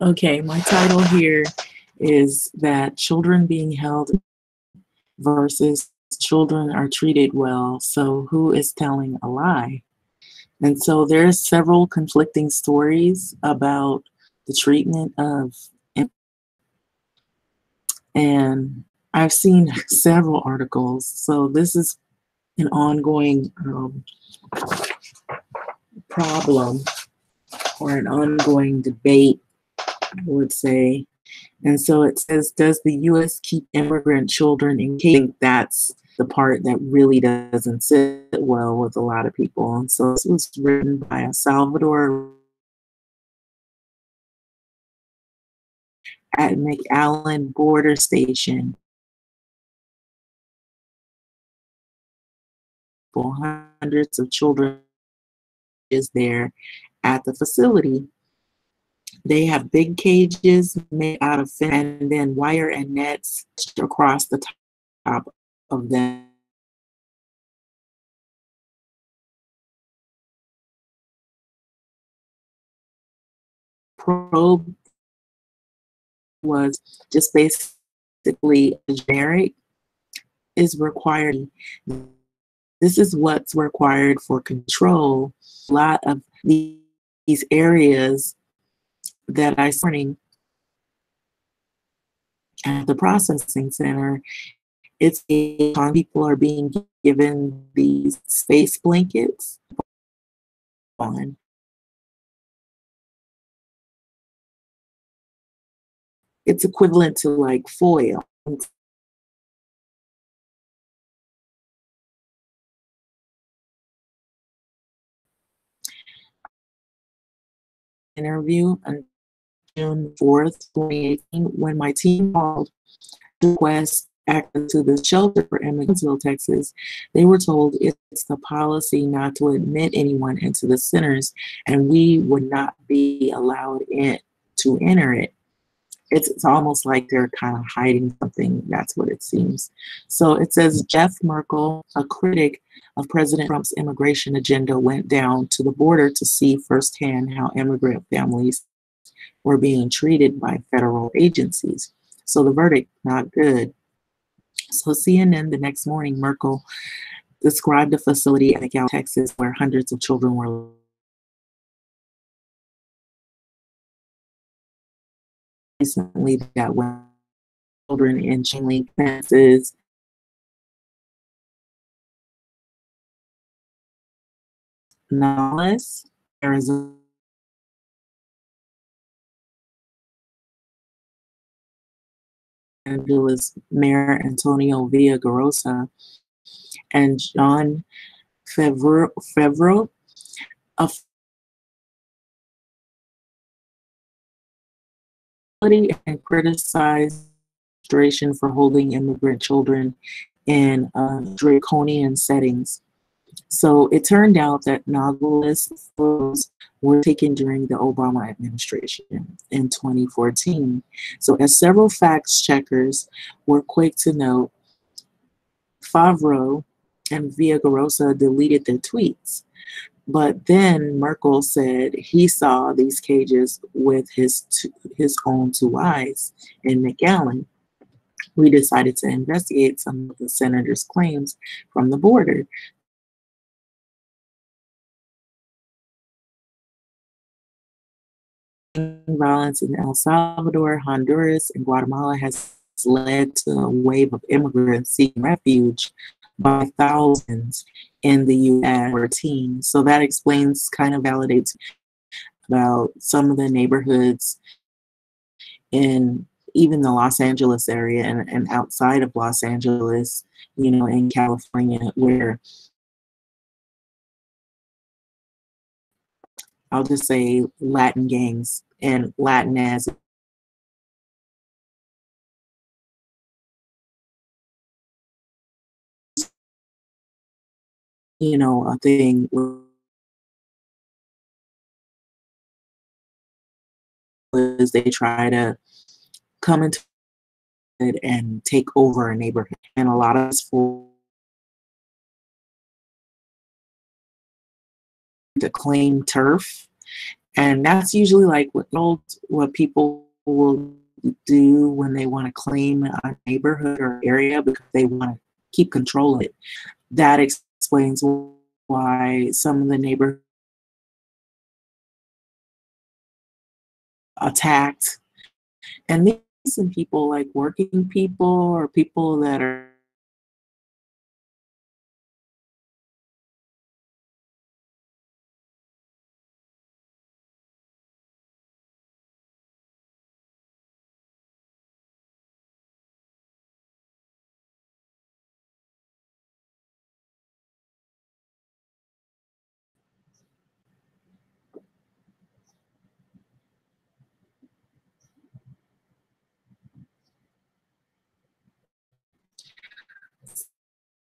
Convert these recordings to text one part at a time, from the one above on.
Okay, my title here is that children being held versus children are treated well. So who is telling a lie? And so there's several conflicting stories about the treatment of, and I've seen several articles. So this is an ongoing problem or an ongoing debate, I would say. And so it says, does the U.S. keep immigrant children in case? That's the part that really doesn't sit well with a lot of people. And so this was written by a Salvador at McAllen border station. Hundreds of children is there at the facility. They have big cages made out of fin and then wire and nets across the top of them. Probe was just basically generic is required. This is what's required for control. A lot of these areas that I learning at the processing center, it's people are being given these space blankets on. It's equivalent to like foil. Interview on June 4th, 2018, when my team called to request access to the shelter for immigrants in Texas. They were told it's the policy not to admit anyone into the centers, and we would not be allowed in to enter it. It's almost like they're kind of hiding something. That's what it seems. So it says Jeff Merkel, a critic of President Trump's immigration agenda, went down to the border to see firsthand how immigrant families were being treated by federal agencies. So the verdict, not good. So CNN the next morning, Merkel described a facility in McAllen, Texas, where hundreds of children were recently that were children in chain link fences. Nonetheless, Arizona Angeles Mayor Antonio Villaraigosa and John Favreau, a and criticized administration for holding immigrant children in draconian settings. So it turned out that Nogales photos were taken during the Obama administration in 2014. So as several fact checkers were quick to note, Favreau and Villaraigosa deleted their tweets. But then Merkel said he saw these cages with his own two eyes in McAllen. We decided to investigate some of the senator's claims from the border. Violence in El Salvador, Honduras, and Guatemala has led to a wave of immigrants seeking refuge by thousands in the U.S. 14. So that explains, kind of validates about some of the neighborhoods in even the Los Angeles area and outside of Los Angeles, in California, where I'll just say Latin gangs and Latinx a thing was they try to come into and take over a neighborhood. And a lot of it's for to claim turf. And that's usually like what people will do when they want to claim a neighborhood or area because they want to keep control of it. That explains why some of the neighborhoods attacked. And these are people like working people or people that are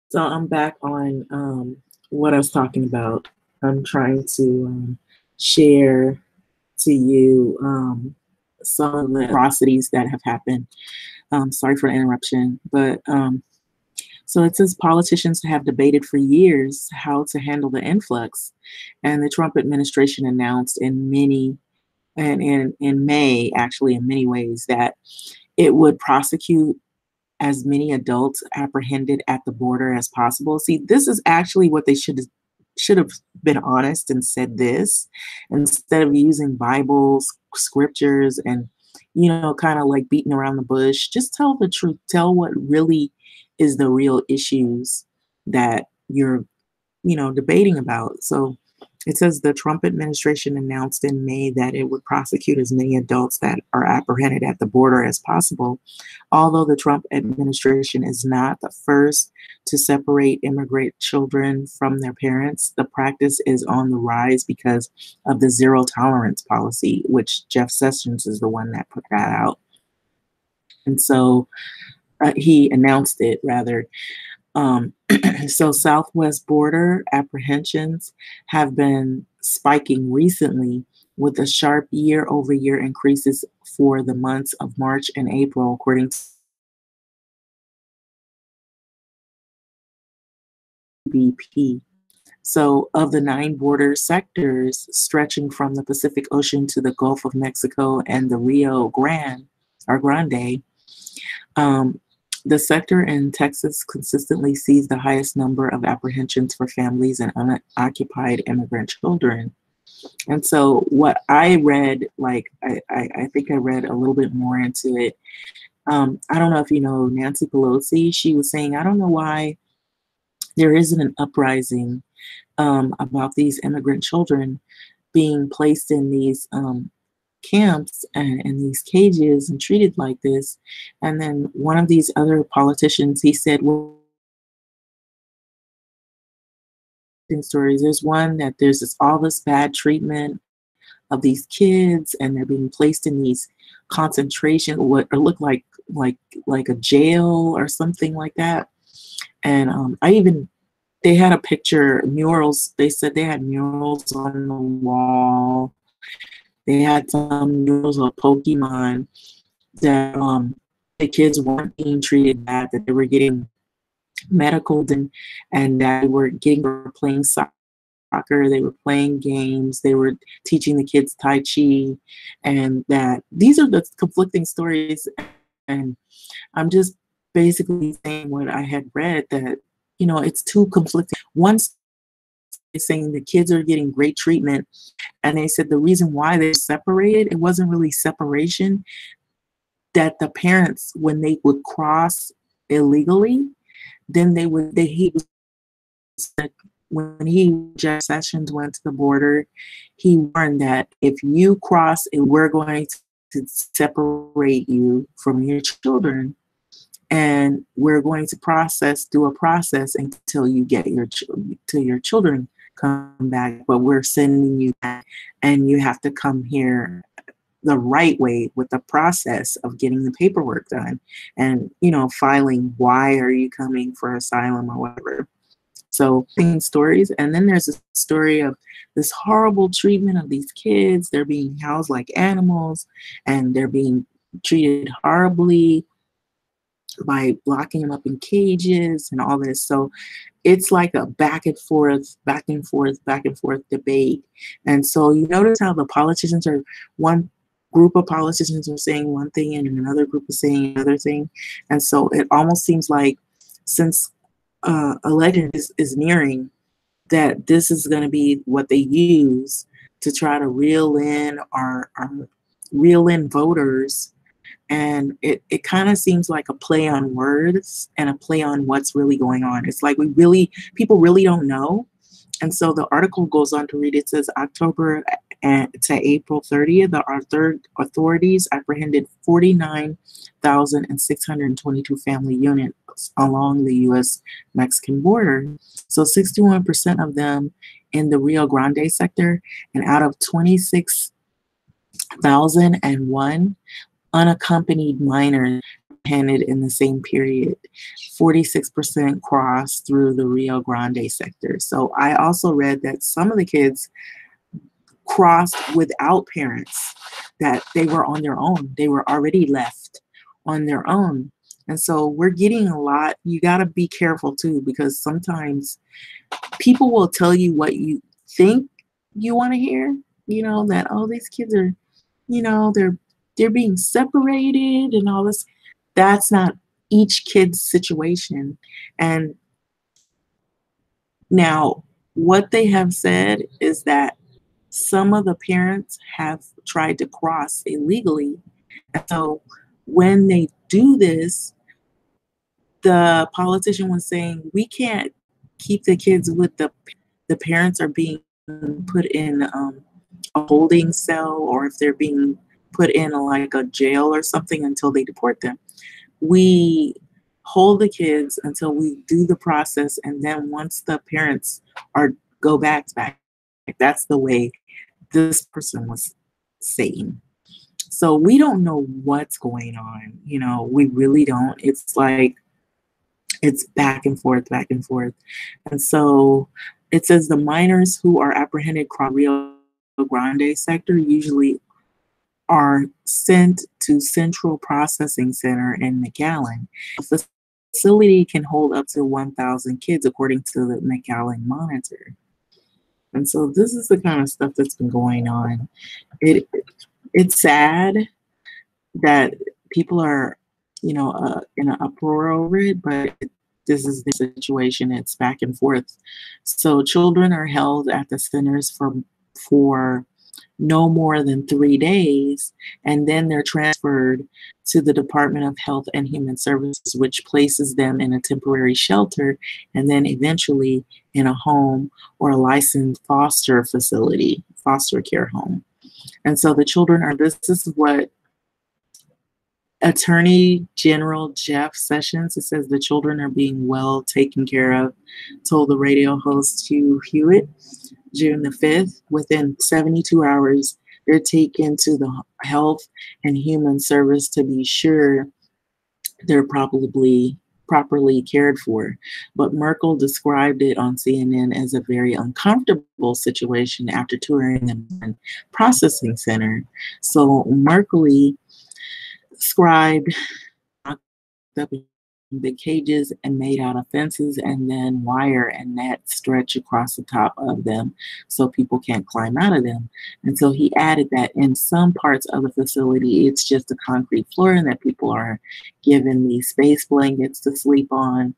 so I'm back on what I was talking about. I'm trying to share to you some of the atrocities that have happened. Sorry for the interruption, but so it says politicians have debated for years how to handle the influx, and the Trump administration announced in May, actually in many ways, that it would prosecute as many adults apprehended at the border as possible. See, this is actually what they should have been honest and said this instead of using Bibles, scriptures, and kind of like beating around the bush. Just tell the truth. Tell what really is the real issues that you're debating about. So it says the Trump administration announced in May that it would prosecute as many adults that are apprehended at the border as possible. Although the Trump administration is not the first to separate immigrant children from their parents, the practice is on the rise because of the zero tolerance policy, which Jeff Sessions is the one that put that out. And so he announced it rather. So Southwest border apprehensions have been spiking recently with a sharp year-over-year increases for the months of March and April, according to BP. So of the 9 border sectors stretching from the Pacific Ocean to the Gulf of Mexico and the Rio Grande, um, the sector in Texas consistently sees the highest number of apprehensions for families and unoccupied immigrant children. And so what I read, like I think I read a little bit more into it. I don't know if you know Nancy Pelosi. She was saying, I don't know why there isn't an uprising about these immigrant children being placed in these camps and in these cages and treated like this. And then one of these other politicians, he said, well, stories. There's one that there's all this bad treatment of these kids, and they're being placed in these concentration, what look like a jail or something like that. And they had a picture, murals. They said they had murals on the wall. They had some murals of Pokemon that the kids weren't being treated bad, that they were getting medical and that they were playing soccer, they were playing games, they were teaching the kids Tai Chi, and that these are the conflicting stories. And I'm just basically saying what I had read, that it's too conflicting. One is saying the kids are getting great treatment, and they said the reason why they're separated, it wasn't really separation, that the parents, when they would cross illegally, then he was, when Jeff Sessions went to the border, he warned that if you cross it, we're going to separate you from your children, and we're going to do a process until you get till your children come back, but we're sending you back, and you have to come here the right way with the process of getting the paperwork done and filing why are you coming for asylum or whatever. So stories. And then there's a story of this horrible treatment of these kids. They're being housed like animals, and they're being treated horribly. by locking them up in cages and all this. So it's like a back and forth, back and forth, back and forth debate. And so you notice how the politicians are, one group of politicians are saying one thing and another group is saying another thing. And so it almost seems like since election is nearing, that this is going to be what they use to try to reel in our reel in voters. And it kind of seems like a play on words and a play on what's really going on. It's like people really don't know. And so the article goes on to read, it says October to April 30th, the authorities apprehended 49,622 family units along the U.S.-Mexican border. So 61% of them in the Rio Grande sector, and out of 26,001 unaccompanied minors apprehended in the same period, 46% crossed through the Rio Grande sector. So I also read that some of the kids crossed without parents, that they were on their own. They were already left on their own. And so we're getting a lot. You got to be careful too, because sometimes people will tell you what you think you want to hear, that, oh, these kids are, they're being separated and all this. That's not each kid's situation. And now what they have said is that some of the parents have tried to cross illegally. And so when they do this, the politician was saying, we can't keep the kids with the parents are being put in a holding cell, or if they're being put in like a jail or something until they deport them. We hold the kids until we do the process, and then once the parents go back, that's the way this person was saying. So we don't know what's going on. We really don't. It's like it's back and forth, back and forth. And so it says the minors who are apprehended across Rio Grande sector usually are sent to Central Processing Center in McAllen. The facility can hold up to 1,000 kids, according to the McAllen Monitor. And so this is the kind of stuff that's been going on. It's sad that people are, in an uproar over it, but this is the situation. It's back and forth. So children are held at the centers for no more than 3 days, and then they're transferred to the Department of Health and Human Services, which places them in a temporary shelter, and then eventually in a home or a licensed foster facility, foster care home. And so the children this is what Attorney General Jeff Sessions, it says the children are being well taken care of, told the radio host Hugh Hewitt June the 5th. Within 72 hours, they're taken to the Health and Human Service to be sure they're properly cared for. But Merkel described it on CNN as a very uncomfortable situation after touring the processing center. So Merkel described up in big cages and made out of fences, and then wire and nets stretch across the top of them so people can't climb out of them. And so he added that in some parts of the facility, it's just a concrete floor and that people are given these space blankets to sleep on.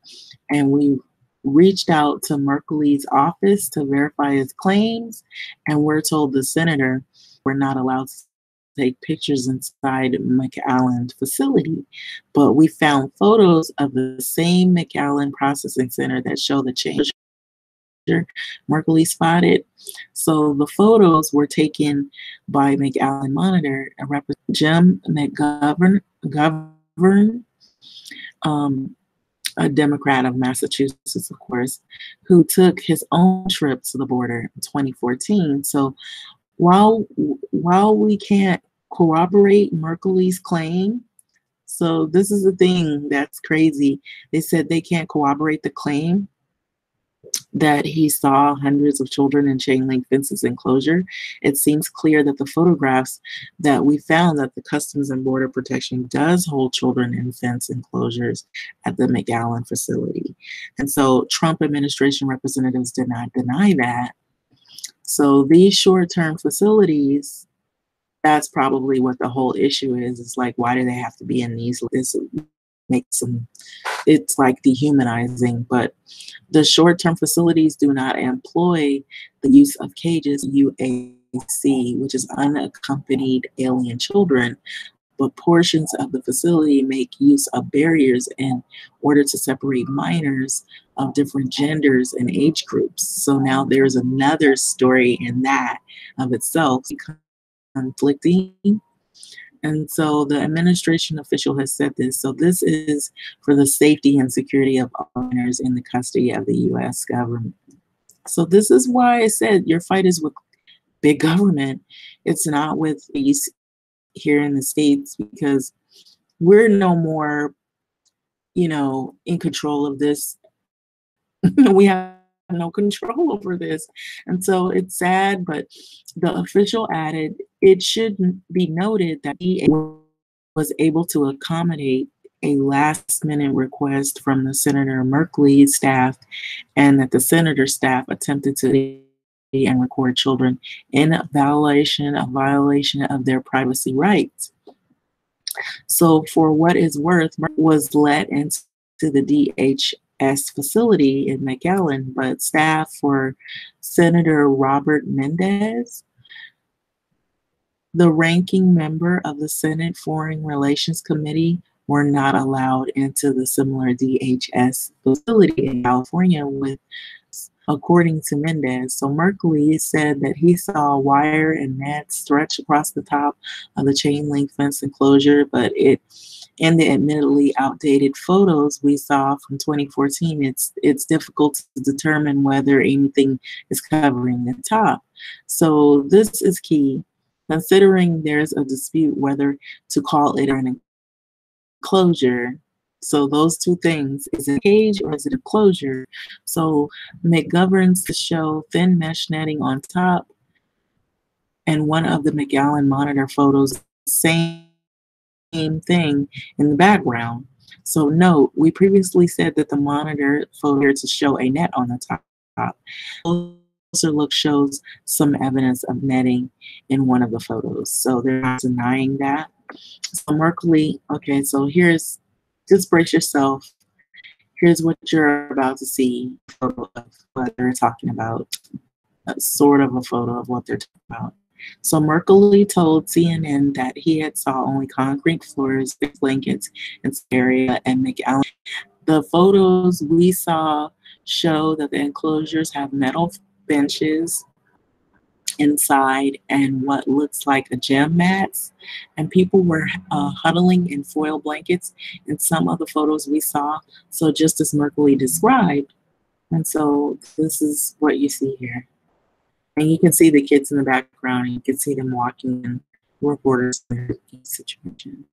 And we reached out to Merkel's office to verify his claims, and we're told the senator we're not allowed to take pictures inside McAllen facility, but we found photos of the same McAllen processing center that show the change Merkel spotted. So the photos were taken by McAllen Monitor and Representative Jim McGovern, a Democrat of Massachusetts, of course, who took his own trip to the border in 2014. So while we can't corroborate Merkel's claim, so this is the thing that's crazy. They said they can't corroborate the claim, that he saw hundreds of children in chain link fences enclosure, it seems clear that the photographs that we found that the Customs and Border Protection does hold children in fence enclosures at the McAllen facility. And so Trump administration representatives did not deny that. So these short-term facilities, that's probably what the whole issue is. It's like, why do they have to be in these? This makes them, it's like dehumanizing. But the short-term facilities do not employ the use of cages, UAC, which is unaccompanied alien children, but portions of the facility make use of barriers in order to separate minors of different genders and age groups. So now there's another story in that of itself conflicting. And so the administration official has said this. So this is for the safety and security of all minors in the custody of the U.S. government. So this is why I said your fight is with big government. It's not with these here in the States, because we're no more, in control of this. We have no control over this. And so it's sad, but the official added, it should be noted that he was able to accommodate a last-minute request from the Senator Merkley's staff, and that the senator's staff attempted to and record children in violation of their privacy rights. So for what is worth, was let into the DHS facility in McAllen, but staff for Senator Robert Mendez, the ranking member of the Senate Foreign Relations Committee, were not allowed into the similar DHS facility in California, according to Mendez. So Merkley said that he saw wire and nets stretch across the top of the chain link fence enclosure, but in the admittedly outdated photos we saw from 2014, it's difficult to determine whether anything is covering the top. So this is key, considering there's a dispute whether to call it an enclosure. So those two things, is it a cage or is it a closure? So McGovern's to show thin mesh netting on top, and one of the McAllen monitor photos, same thing in the background. So note, we previously said that the monitor photo to show a net on the top. Closer look shows some evidence of netting in one of the photos. So they're not denying that. So Merkley, okay, so just brace yourself. Here's what you're about to see, a photo of what they're talking about, sort of a photo of what they're talking about. So Merkley told CNN that he had saw only concrete floors, blankets, and area at McAllen. The photos we saw show that the enclosures have metal benches inside and what looks like a gym mats, and people were huddling in foil blankets in some of the photos we saw, so just as Merkley described. And so this is what you see here, and you can see the kids in the background, and you can see them walking in reporters in the situation.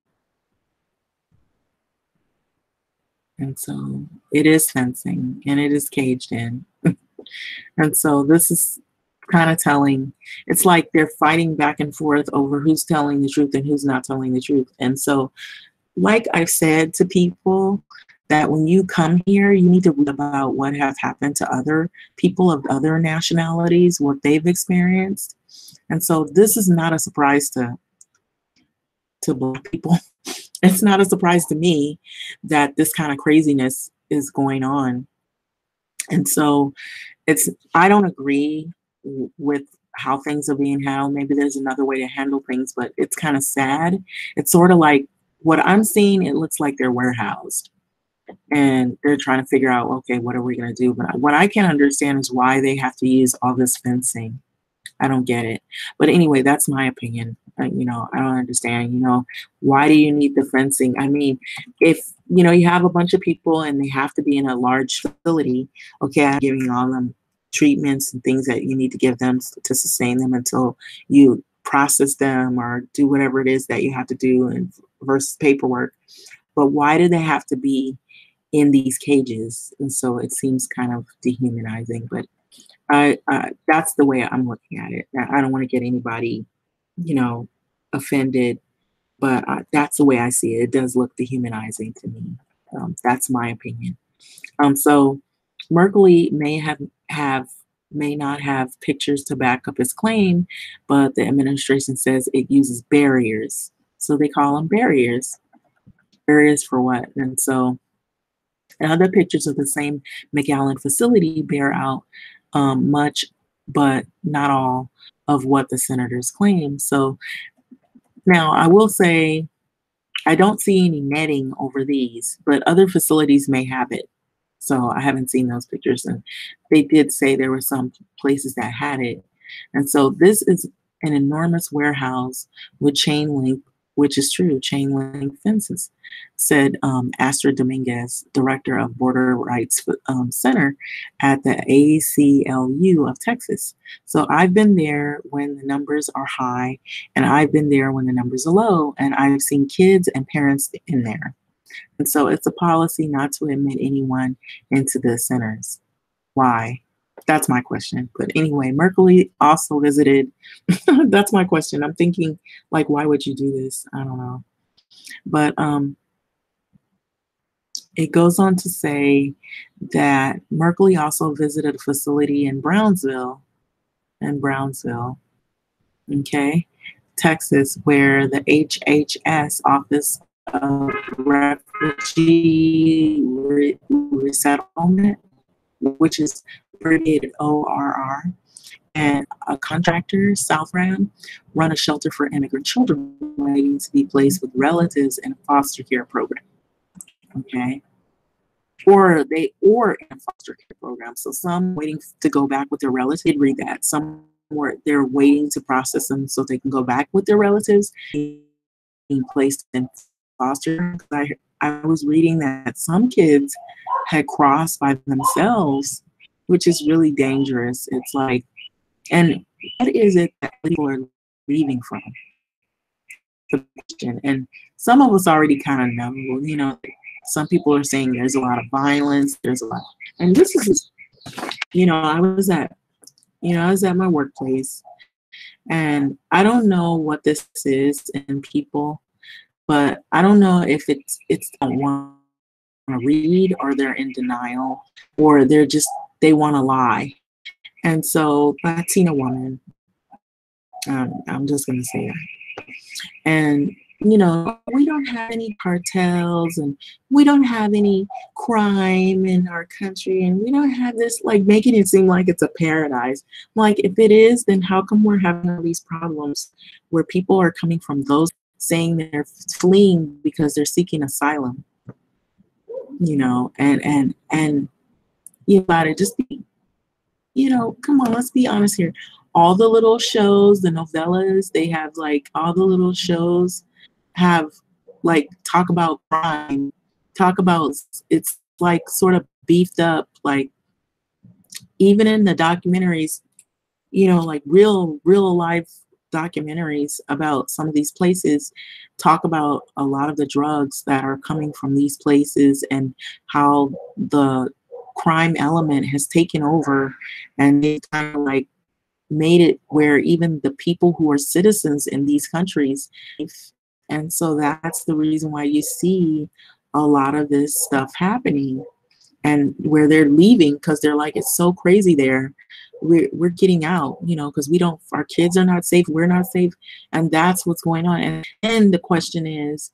And so it is fencing and it is caged in. And so this is kind of telling. It's like they're fighting back and forth over who's telling the truth and who's not telling the truth. And so, like I've said to people, that when you come here, you need to read about what has happened to other people of other nationalities, what they've experienced. And so this is not a surprise to Black people. It's not a surprise to me that this kind of craziness is going on. And so I don't agree with how things are being handled. Maybe there's another way to handle things, but it's kind of sad. It's sort of like what I'm seeing, it looks like they're warehoused and they're trying to figure out, okay, what are we going to do? But what I can't understand is why they have to use all this fencing. I don't get it. But anyway, that's my opinion. I don't understand, why do you need the fencing? I mean, if, you have a bunch of people and they have to be in a large facility, okay, I'm giving all them treatments and things that you need to give them to sustain them until you process them or do whatever it is that you have to do, and versus paperwork. But why do they have to be in these cages, and so it seems kind of dehumanizing. But that's the way I'm looking at it. I don't want to get anybody, you know, offended, but that's the way I see it. It does look dehumanizing to me. That's my opinion. So Merkley may not have pictures to back up his claim, but the administration says it uses barriers. So they call them barriers. Barriers for what? And so other pictures of the same McAllen facility bear out much, but not all, of what the senators claim. So now I will say I don't see any netting over these, but other facilities may have it. So I haven't seen those pictures, and they did say there were some places that had it. And so this is an enormous warehouse with chain link, which is true, chain link fences, said Astrid Dominguez, director of Border Rights Center at the ACLU of Texas. So I've been there when the numbers are high, and I've been there when the numbers are low, and I've seen kids and parents in there. And so it's a policy not to admit anyone into the centers. Why? That's my question. But anyway, Merkley also visited. That's my question. I'm thinking, like, why would you do this? I don't know. But it goes on to say that Merkley also visited a facility in Brownsville, okay, Texas, where the HHS Office of Refugee Resettlement, which is abbreviated ORR, and a contractor, Southram, run a shelter for immigrant children waiting to be placed with relatives in a foster care program. Okay. Or in a foster care program. So some waiting to go back with their relatives, read that. Some they're waiting to process them so they can go back with their relatives, being placed in foster. I was reading that some kids had crossed by themselves, which is really dangerous. It's like, and what is it that people are leaving from? And some of us already kind of know, you know, some people are saying there's a lot of violence, there's a lot, and this is, you know, I was at my workplace, and I don't know what this is in people, but I don't know if it's don't want to read, or they're in denial, or they want to lie. And so Latina woman, I'm just gonna say that. And you know, we don't have any cartels, and we don't have any crime in our country, and we don't have this, like, making it seem like it's a paradise. Like, if it is, then how come we're having all these problems where people are coming from those saying they're fleeing because they're seeking asylum? You know, and you gotta just be, you know, come on, let's be honest here. All the little shows, the novellas, they have, like, all the little shows have, like, talk about crime, talk about, it's like sort of beefed up, like, even in the documentaries, you know, like real life documentaries about some of these places talk about a lot of the drugs that are coming from these places, and how the crime element has taken over, and they kind of like made it where even the people who are citizens in these countries. And so that's the reason why you see a lot of this stuff happening, and where they're leaving because they're like, it's so crazy there. We're getting out, you know, because our kids are not safe, we're not safe, and that's what's going on. And the question is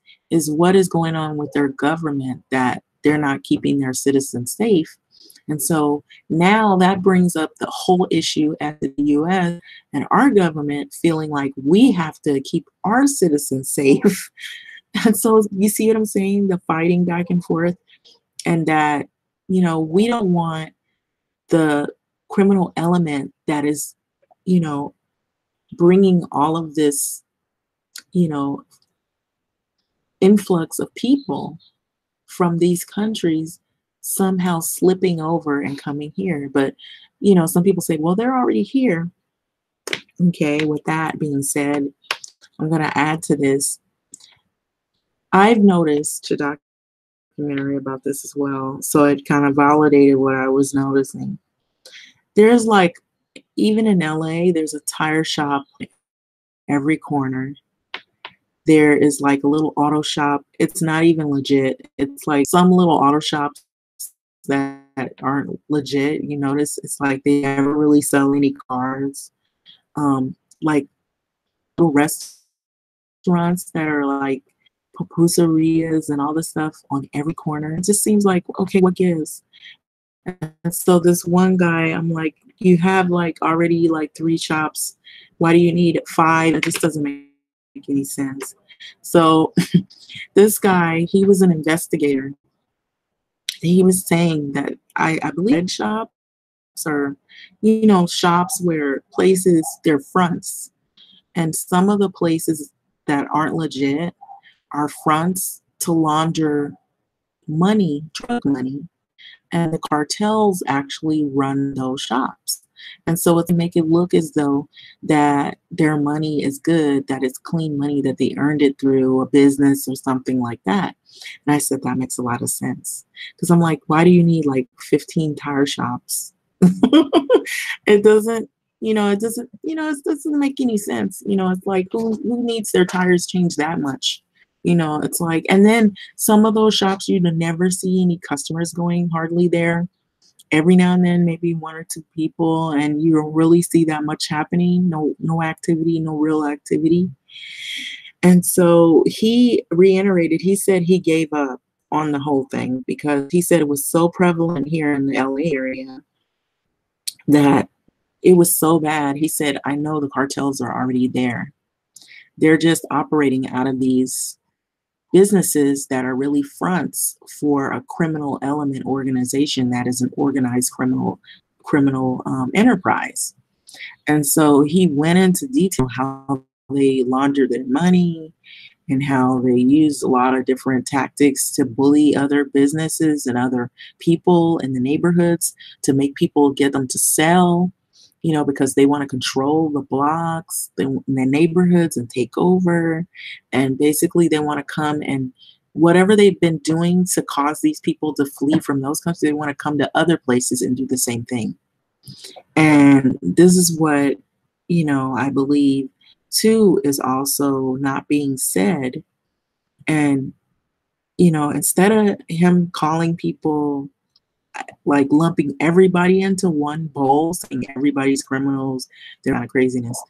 what is going on with their government that they're not keeping their citizens safe? And so now that brings up the whole issue at the US and our government feeling like we have to keep our citizens safe. And so you see what I'm saying? The fighting back and forth, and that, you know, we don't want the criminal element that is, you know, bringing all of this, you know, influx of people from these countries somehow slipping over and coming here. But, you know, some people say, well, they're already here. Okay, with that being said, I'm going to add to this. I've noticed, to Dr. documentary about this as well. So it kind of validated what I was noticing. There's like, even in LA, there's a tire shop every corner. There is like a little auto shop. It's not even legit. It's like some little auto shops that aren't legit. You notice it's like they never really sell any cars. Like little restaurants that are like pupuserias and all this stuff on every corner. It just seems like, okay, what gives? And so this one guy, I'm like, you have like already like 3 shops. Why do you need 5? It just doesn't make any sense. So this guy, he was an investigator. He was saying that I believe red shops are, shops where places, their fronts, and some of the places that aren't legit are fronts to launder money, drug money, and the cartels actually run those shops. And so it's make it look as though that their money is good, that it's clean money, that they earned it through a business or something like that. And I said, that makes a lot of sense. Because I'm like, why do you need like 15 tire shops? It doesn't, it doesn't make any sense. It's like, who needs their tires changed that much? It's like, and then some of those shops, you'd never see any customers going hardly there. Every now and then, maybe 1 or 2 people, and you don't really see that much happening. No activity, no real activity. And so he reiterated, he said he gave up on the whole thing because he said it was so prevalent here in the LA area that it was so bad. He said, I know the cartels are already there. They're just operating out of these businesses that are really fronts for a criminal element organization that is an organized criminal enterprise. And so he went into detail how they launder their money and how they use a lot of different tactics to bully other businesses and other people in the neighborhoods to make people get them to sell, because they want to control the blocks in the neighborhoods and take over. And basically they want to come and whatever they've been doing to cause these people to flee from those countries, they want to come to other places and do the same thing. And this is what, I believe too is also not being said. And, instead of him calling people, like lumping everybody into one bowl, saying everybody's criminals, they're not craziness,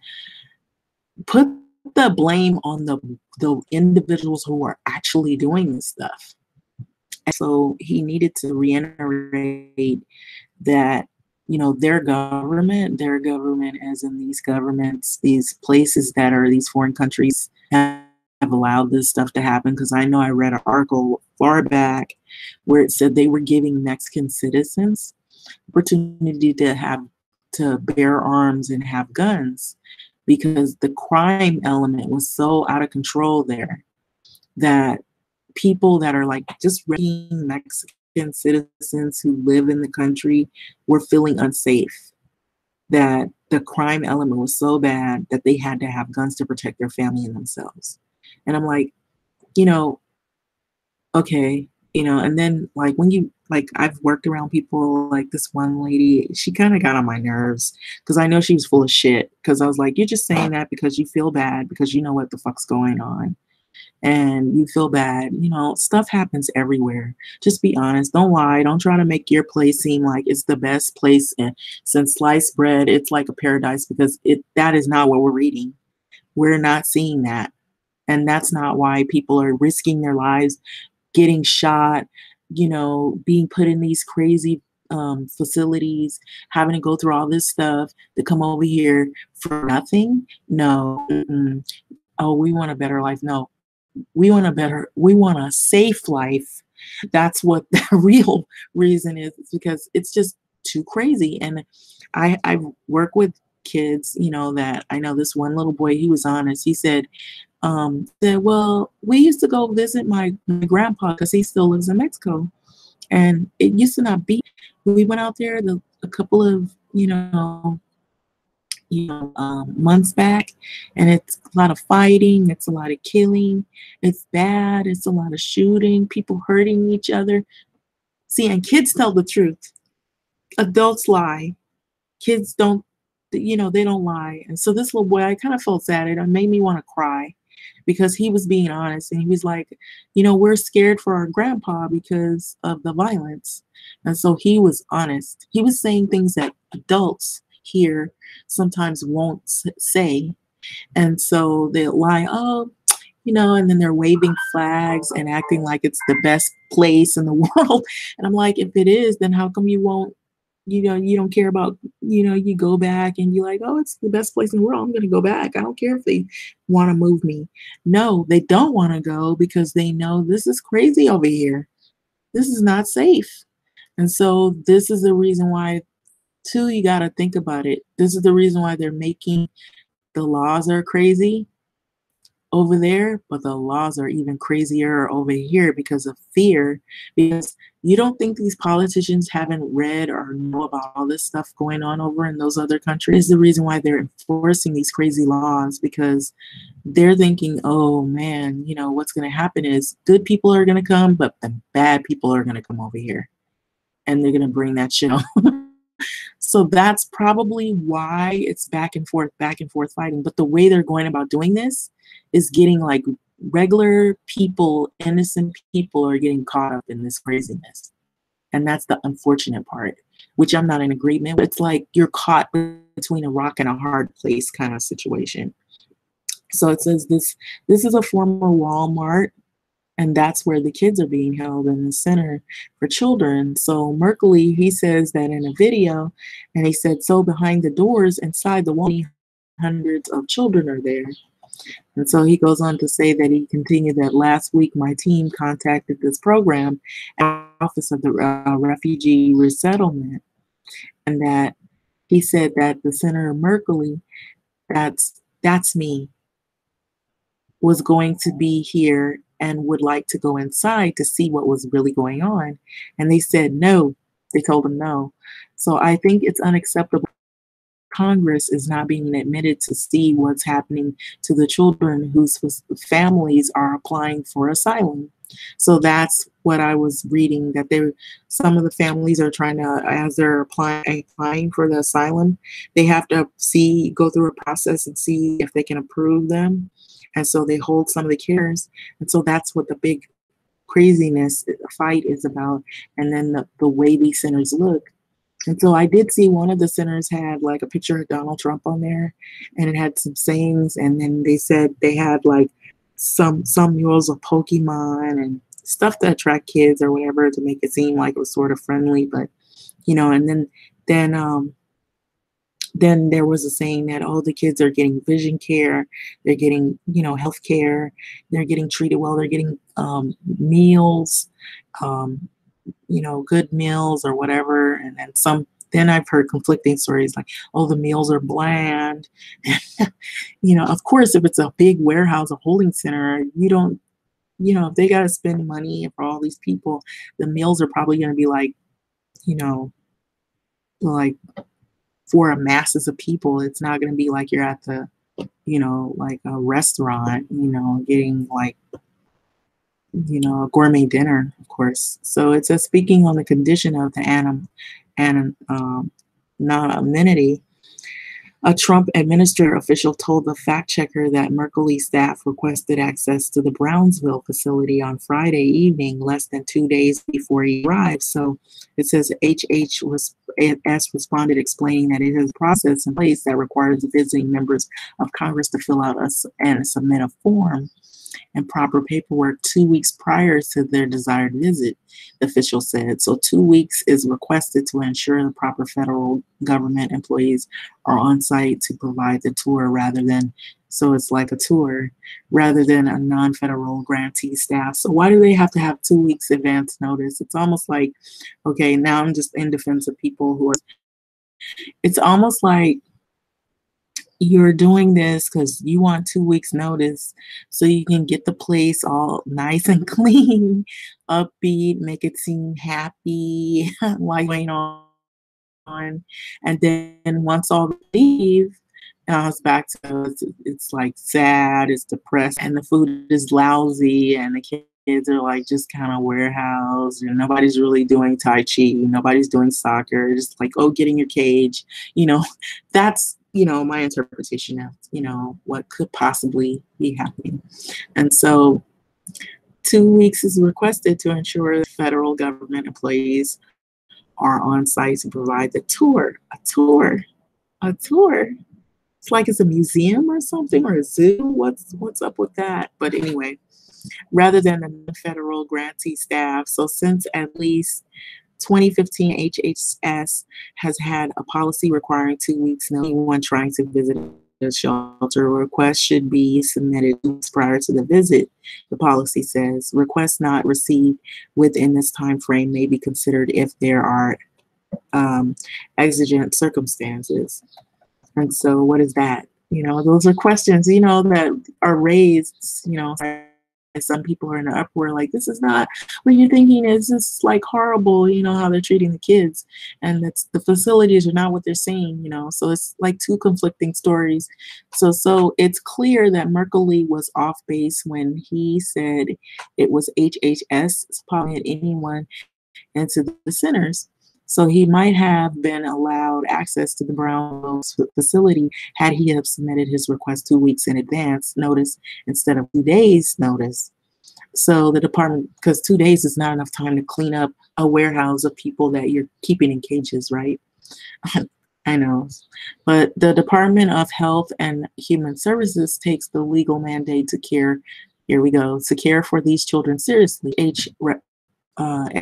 put the blame on the individuals who are actually doing this stuff. And so he needed to reiterate that, their government as in these governments, these places that are these foreign countries have allowed this stuff to happen. Because I know I read an article far back where it said they were giving Mexican citizens opportunity to bear arms and have guns because the crime element was so out of control there that people that are like just regular Mexican citizens who live in the country were feeling unsafe, that the crime element was so bad that they had to have guns to protect their family and themselves. And I'm like, okay, and then like when you, like I've worked around people like this one lady, she kind of got on my nerves because I know she was full of shit because I was like, you're just saying that because you feel bad because you know what the fuck's going on. And you feel bad, stuff happens everywhere. Just be honest. Don't lie. Don't try to make your place seem like it's the best place. And since sliced bread, it's like a paradise because that is not what we're reading. We're not seeing that. And that's not why people are risking their lives, getting shot, being put in these crazy facilities, having to go through all this stuff to come over here for nothing. No. Oh, we want a better life. No. We want a safe life. That's what the real reason is. It's because it's just too crazy. And I work with kids, that I know this one little boy, he was honest. He said, well, we used to go visit my grandpa because he still lives in Mexico. And it used to not be. We went out there a couple of, months back, and it's a lot of fighting, it's a lot of killing, it's bad, it's a lot of shooting, people hurting each other. See, and kids tell the truth. Adults lie. Kids don't, they don't lie. And so this little boy, I kind of felt sad. It made me want to cry because he was being honest and he was like, we're scared for our grandpa because of the violence. And so he was honest. He was saying things that adults here sometimes won't say. And so they lie, oh, and then they're waving flags and acting like it's the best place in the world. And I'm like, if it is, then how come you won't, you don't care about, you go back and you're like, oh, it's the best place in the world. I'm going to go back. I don't care if they want to move me. No, they don't want to go because they know this is crazy over here. This is not safe. And so this is the reason why, too, you got to think about it. This is the reason why they're making the laws are crazy over there, but the laws are even crazier over here because of fear. Because you don't think these politicians haven't read or know about all this stuff going on over in those other countries? Is the reason why they're enforcing these crazy laws, because they're thinking, oh man, what's going to happen is good people are going to come, but the bad people are going to come over here and they're going to bring that shit on. So that's probably why it's back and forth fighting. But the way they're going about doing this is getting like regular people, innocent people are getting caught up in this craziness. And that's the unfortunate part, which I'm not in agreement with. It's like you're caught between a rock and a hard place kind of situation. So it says this is a former Walmart, and that's where the kids are being held in the center for children. So Merkley, he says that in a video, and he said, so behind the doors inside the wall, hundreds of children are there. And so he goes on to say that he continued that last week, my team contacted this program at the Office of the Refugee Resettlement, and that he said that the Senator Merkley, that's me, was going to be here and would like to go inside to see what was really going on. And they said no. They told him no. So I think it's unacceptable. Congress is not being admitted to see what's happening to the children whose families are applying for asylum. So that's what I was reading, that some of the families are trying to, as they're applying for the asylum, they have to go through a process and see if they can approve them. And so they hold some of the cares. And so that's what the big craziness fight is about. And then the way these centers look. And so I did see one of the centers had like a picture of Donald Trump on there, and it had some sayings. And then they said they had like some murals of Pokemon and stuff to attract kids or whatever, to make it seem like it was sort of friendly. But, and then there was a saying that, oh, the kids are getting vision care, they're getting, health care, they're getting treated well, they're getting meals, good meals or whatever. And then I've heard conflicting stories like, oh, the meals are bland. Of course, if it's a big warehouse, a holding center, you don't, if they got to spend money for all these people, the meals are probably going to be like, like for a masses of people. It's not going to be like you're at the, like a restaurant, getting like, a gourmet dinner, of course. So it says, speaking on the condition of the anonymity, a Trump administrator official told the fact checker that Merkley staff requested access to the Brownsville facility on Friday evening, less than 2 days before he arrived. So it says HHS responded, explaining that it is a process in place that requires visiting members of Congress to fill out and submit a form and proper paperwork 2 weeks prior to their desired visit, the official said. So 2 weeks is requested to ensure the proper federal government employees are on site to provide the tour so it's like a tour rather than a non-federal grantee staff. So why do they have to have 2 weeks advance notice? It's almost like, okay, now I'm just in defense of people it's almost like you're doing this because you want 2 weeks notice so you can get the place all nice and clean, upbeat, make it seem happy, like going on. And then once all leave, It's back to it's like sad, it's depressed, and the food is lousy, and the kids are like just kind of warehouse, and nobody's really doing Tai Chi, nobody's doing soccer, just like, oh, get in your cage. You know, that's, my interpretation of, what could possibly be happening. And so 2 weeks is requested to ensure that federal government employees are on site to provide the tour. A tour. It's like it's a museum or something, or a zoo. What's up with that? But anyway, rather than the federal grantee staff. So since at least 2015, HHS has had a policy requiring 2 weeks. No one trying to visit a shelter request should be submitted 2 weeks prior to the visit. The policy says requests not received within this time frame may be considered if there are exigent circumstances. And so what is that? Those are questions, that are raised, and some people are in an uproar like, this is not what you're thinking, is this like horrible, how they're treating the kids, and that's the facilities are not what they're saying, so it's like two conflicting stories. So it's clear that Merkley was off base when he said it was HHS probably anyone into the centers. So he might have been allowed access to the Brownsville facility had he have submitted his request 2 weeks in advance notice instead of 2 days notice. So the department, because 2 days is not enough time to clean up a warehouse of people that you're keeping in cages, right? I know. But the Department of Health and Human Services takes the legal mandate to care, here we go, to care for these children seriously.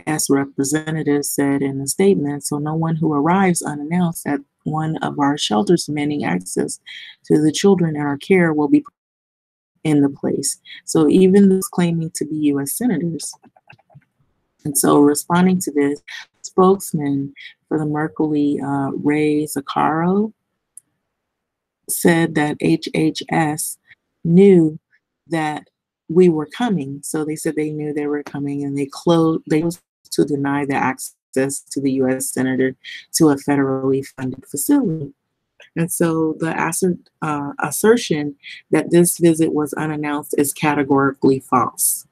As representatives said in a statement, so no one who arrives unannounced at one of our shelters demanding access to the children in our care will be in the place. So even those claiming to be U.S. senators. And so responding to this, spokesman for the Merkley, Ray Zaccaro, said that HHS knew that we were coming. So they said they knew they were coming, and they closed to deny the access to the U.S. senator to a federally funded facility. And so the assertion that this visit was unannounced is categorically false.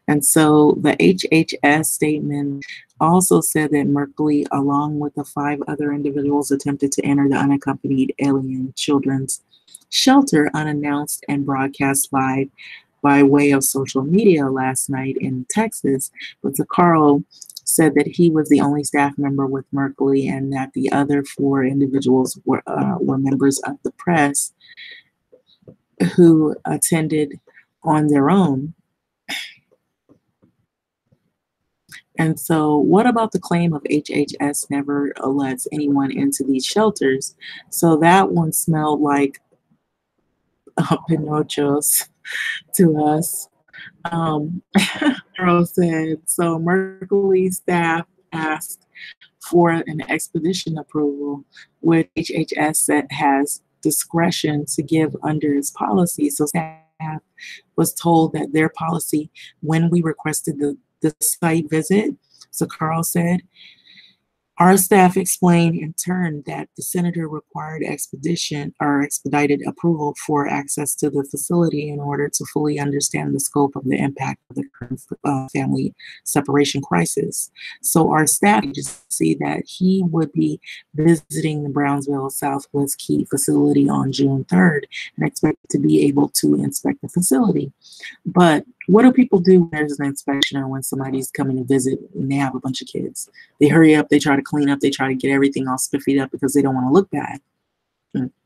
And so the HHS statement also said that Merkley, along with the 5 other individuals, attempted to enter the unaccompanied alien children's shelter unannounced and broadcast live by way of social media last night in Texas. But Zaccaro said that he was the only staff member with Merkley and that the other 4 individuals were members of the press who attended on their own. And so what about the claim of HHS never lets anyone into these shelters? So that one smelled like Pinocchio's to us. Carol said, so Merkley staff asked for an expedition approval, which HHS has discretion to give under its policy. So staff was told that their policy, when we requested the site visit, so Carl said, our staff explained in turn that the senator required expedited approval for access to the facility in order to fully understand the scope of the impact of the current family separation crisis. So our staff just see that he would be visiting the Brownsville Southwest Key facility on June 3rd and expect to be able to inspect the facility. But what do people do when there's an inspection or when somebody's coming to visit and they have a bunch of kids? They hurry up, they try to clean up, they try to get everything all spiffied up because they don't want to look bad.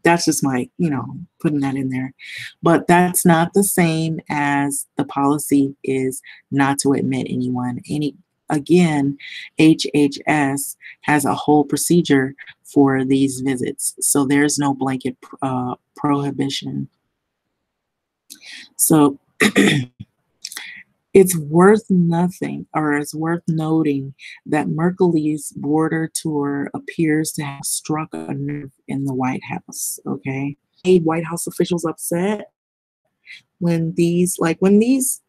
That's just my, putting that in there. But that's not the same as the policy is not to admit anyone. Again, HHS has a whole procedure for these visits. So there's no blanket prohibition. So it's worth nothing, or it's worth noting that Merkley's border tour appears to have struck a nerve in the White House, okay? Made White House officials upset when these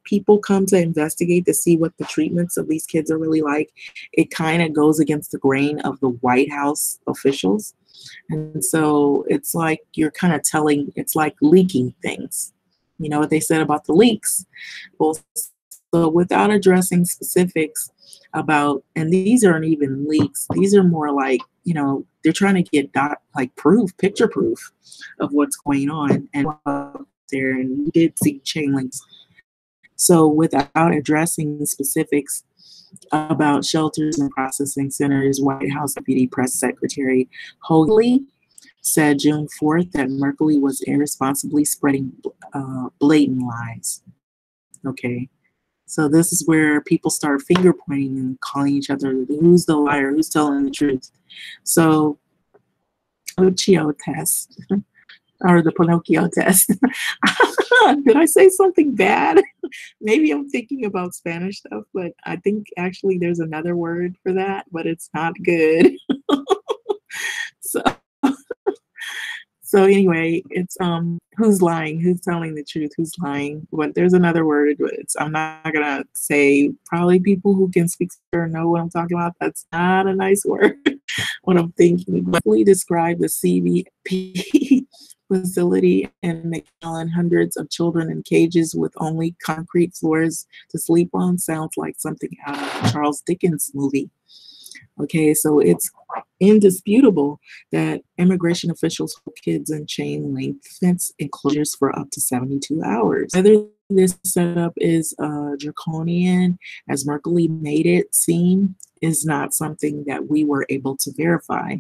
people come to investigate to see what the treatments of these kids are really like. It kind of goes against the grain of the White House officials. And so it's like you're kind of telling, it's like leaking things. You know what they said about the leaks? Well, so without addressing specifics about, and these aren't even leaks, these are more like, you know, they're trying to get like proof, picture proof of what's going on and there. And we did see chain links. So without addressing specifics about shelters and processing centers, White House Deputy Press Secretary Hogley said June 4th that Merkley was irresponsibly spreading blatant lies. Okay. So this is where people start finger pointing and calling each other, who's the liar, who's telling the truth. So Pinocchio test, or the Pinocchio test. Did I say something bad? Maybe I'm thinking about Spanish stuff, but I think actually there's another word for that, but it's not good. So so anyway, it's who's lying, who's telling the truth, who's lying. But there's another word. I'm not gonna say, probably people who can speak or know what I'm talking about. That's not a nice word. What I'm thinking. But we describe the CBP facility in McAllen, hundreds of children in cages with only concrete floors to sleep on. Sounds like something out of a Charles Dickens movie. Okay, so it's indisputable that immigration officials hold kids in chain link fence enclosures for up to 72 hours. Whether this setup is draconian, as Merkley made it seem, is not something that we were able to verify.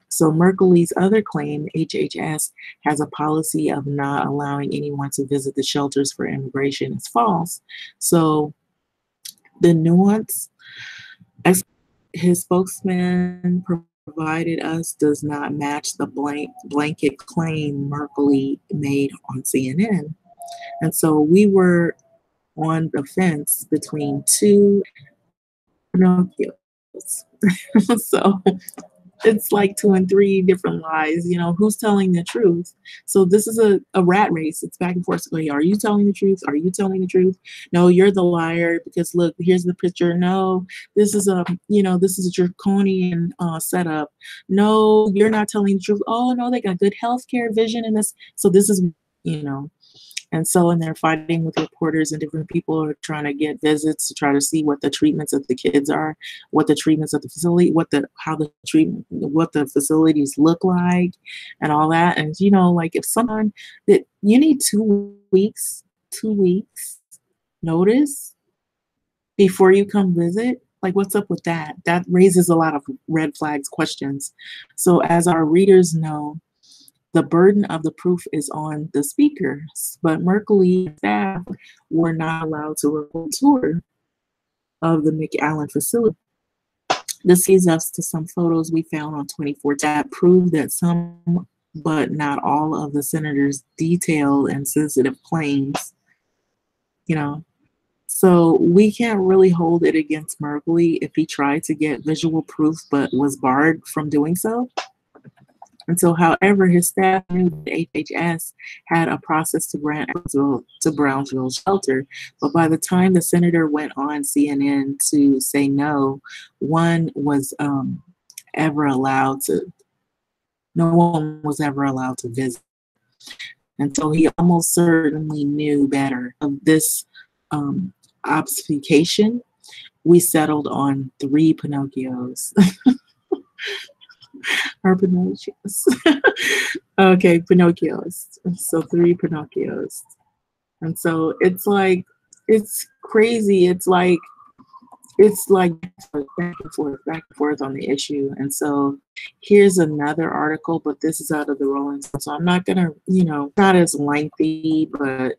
So Merkley's other claim, HHS has a policy of not allowing anyone to visit the shelters for immigration, is false. So the nuance his spokesman provided us does not match the blanket claim Merkley made on CNN. And so we were on the fence between two Pinocchios. So it's like 2 and 3 different lies, you know, who's telling the truth? So this is a rat race. It's back and forth. So, are you telling the truth? Are you telling the truth? No, you're the liar because look, here's the picture. No, this is this is a draconian setup. No, you're not telling the truth. Oh no, they got good healthcare vision in this. So this is, you know, and they're fighting with reporters, and different people are trying to get visits to try to see what the treatments of the kids are, what the treatments of the facility, what the facilities look like, and all that. And you know, like if someone that you need 2 weeks notice before you come visit, like what's up with that? That raises a lot of red flags, questions. So as our readers know, the burden of the proof is on the speakers, but Merkley staff were not allowed to record a tour of the McAllen facility. This leads us to some photos we found on 24 that prove that some, but not all, of the senators' detailed and sensitive claims, you know. So we can't really hold it against Merkley if he tried to get visual proof but was barred from doing so. And so, however, his staff knew that HHS had a process to grant Brownsville shelter. But by the time the senator went on CNN to say no one was ever allowed to visit. And so he almost certainly knew better of this obfuscation. We settled on 3 Pinocchios. Or Pinocchios. Okay, Pinocchios. So 3 Pinocchios. And so it's like, it's crazy. It's like back and forth on the issue. And so here's another article, but this is out of the Rolling Stone. So I'm not gonna, not as lengthy, but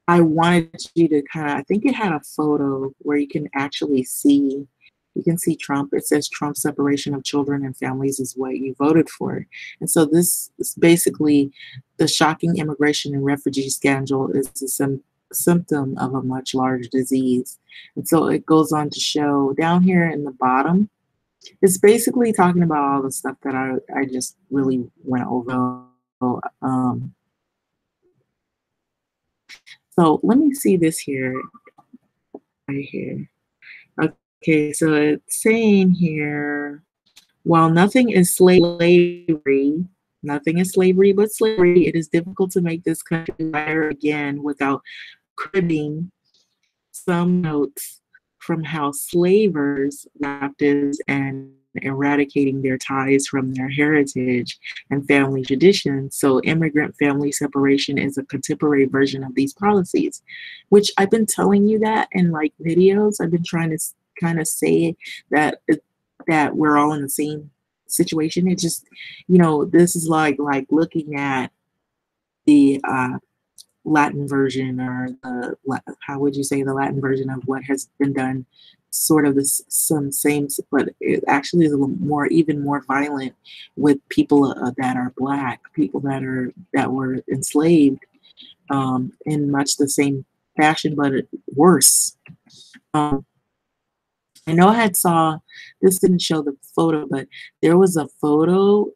I wanted you to I think it had a photo where you can actually see. You can see Trump. It says Trump's separation of children and families is what you voted for. And so this is basically the shocking immigration and refugee scandal is a symptom of a much larger disease. And so it goes on to show down here in the bottom, it's basically talking about all the stuff that I just really went over. So let me see this here, right here. Okay, so it's saying here, While nothing is slavery but slavery, it is difficult to make this country better again without cribbing some notes from how slavers, captives, and eradicating their ties from their heritage and family traditions. So, immigrant family separation is a contemporary version of these policies, which I've been telling you that in like videos. I've been trying to kind of say that that we're all in the same situation. It just, this is like looking at the Latin version, or how would you say, the Latin version of what has been done, sort of this some same, but it actually is a little more, even more violent with people that are black, people that were enslaved, in much the same fashion, but worse. Um, I know I had saw, this didn't show the photo, but there was a photo.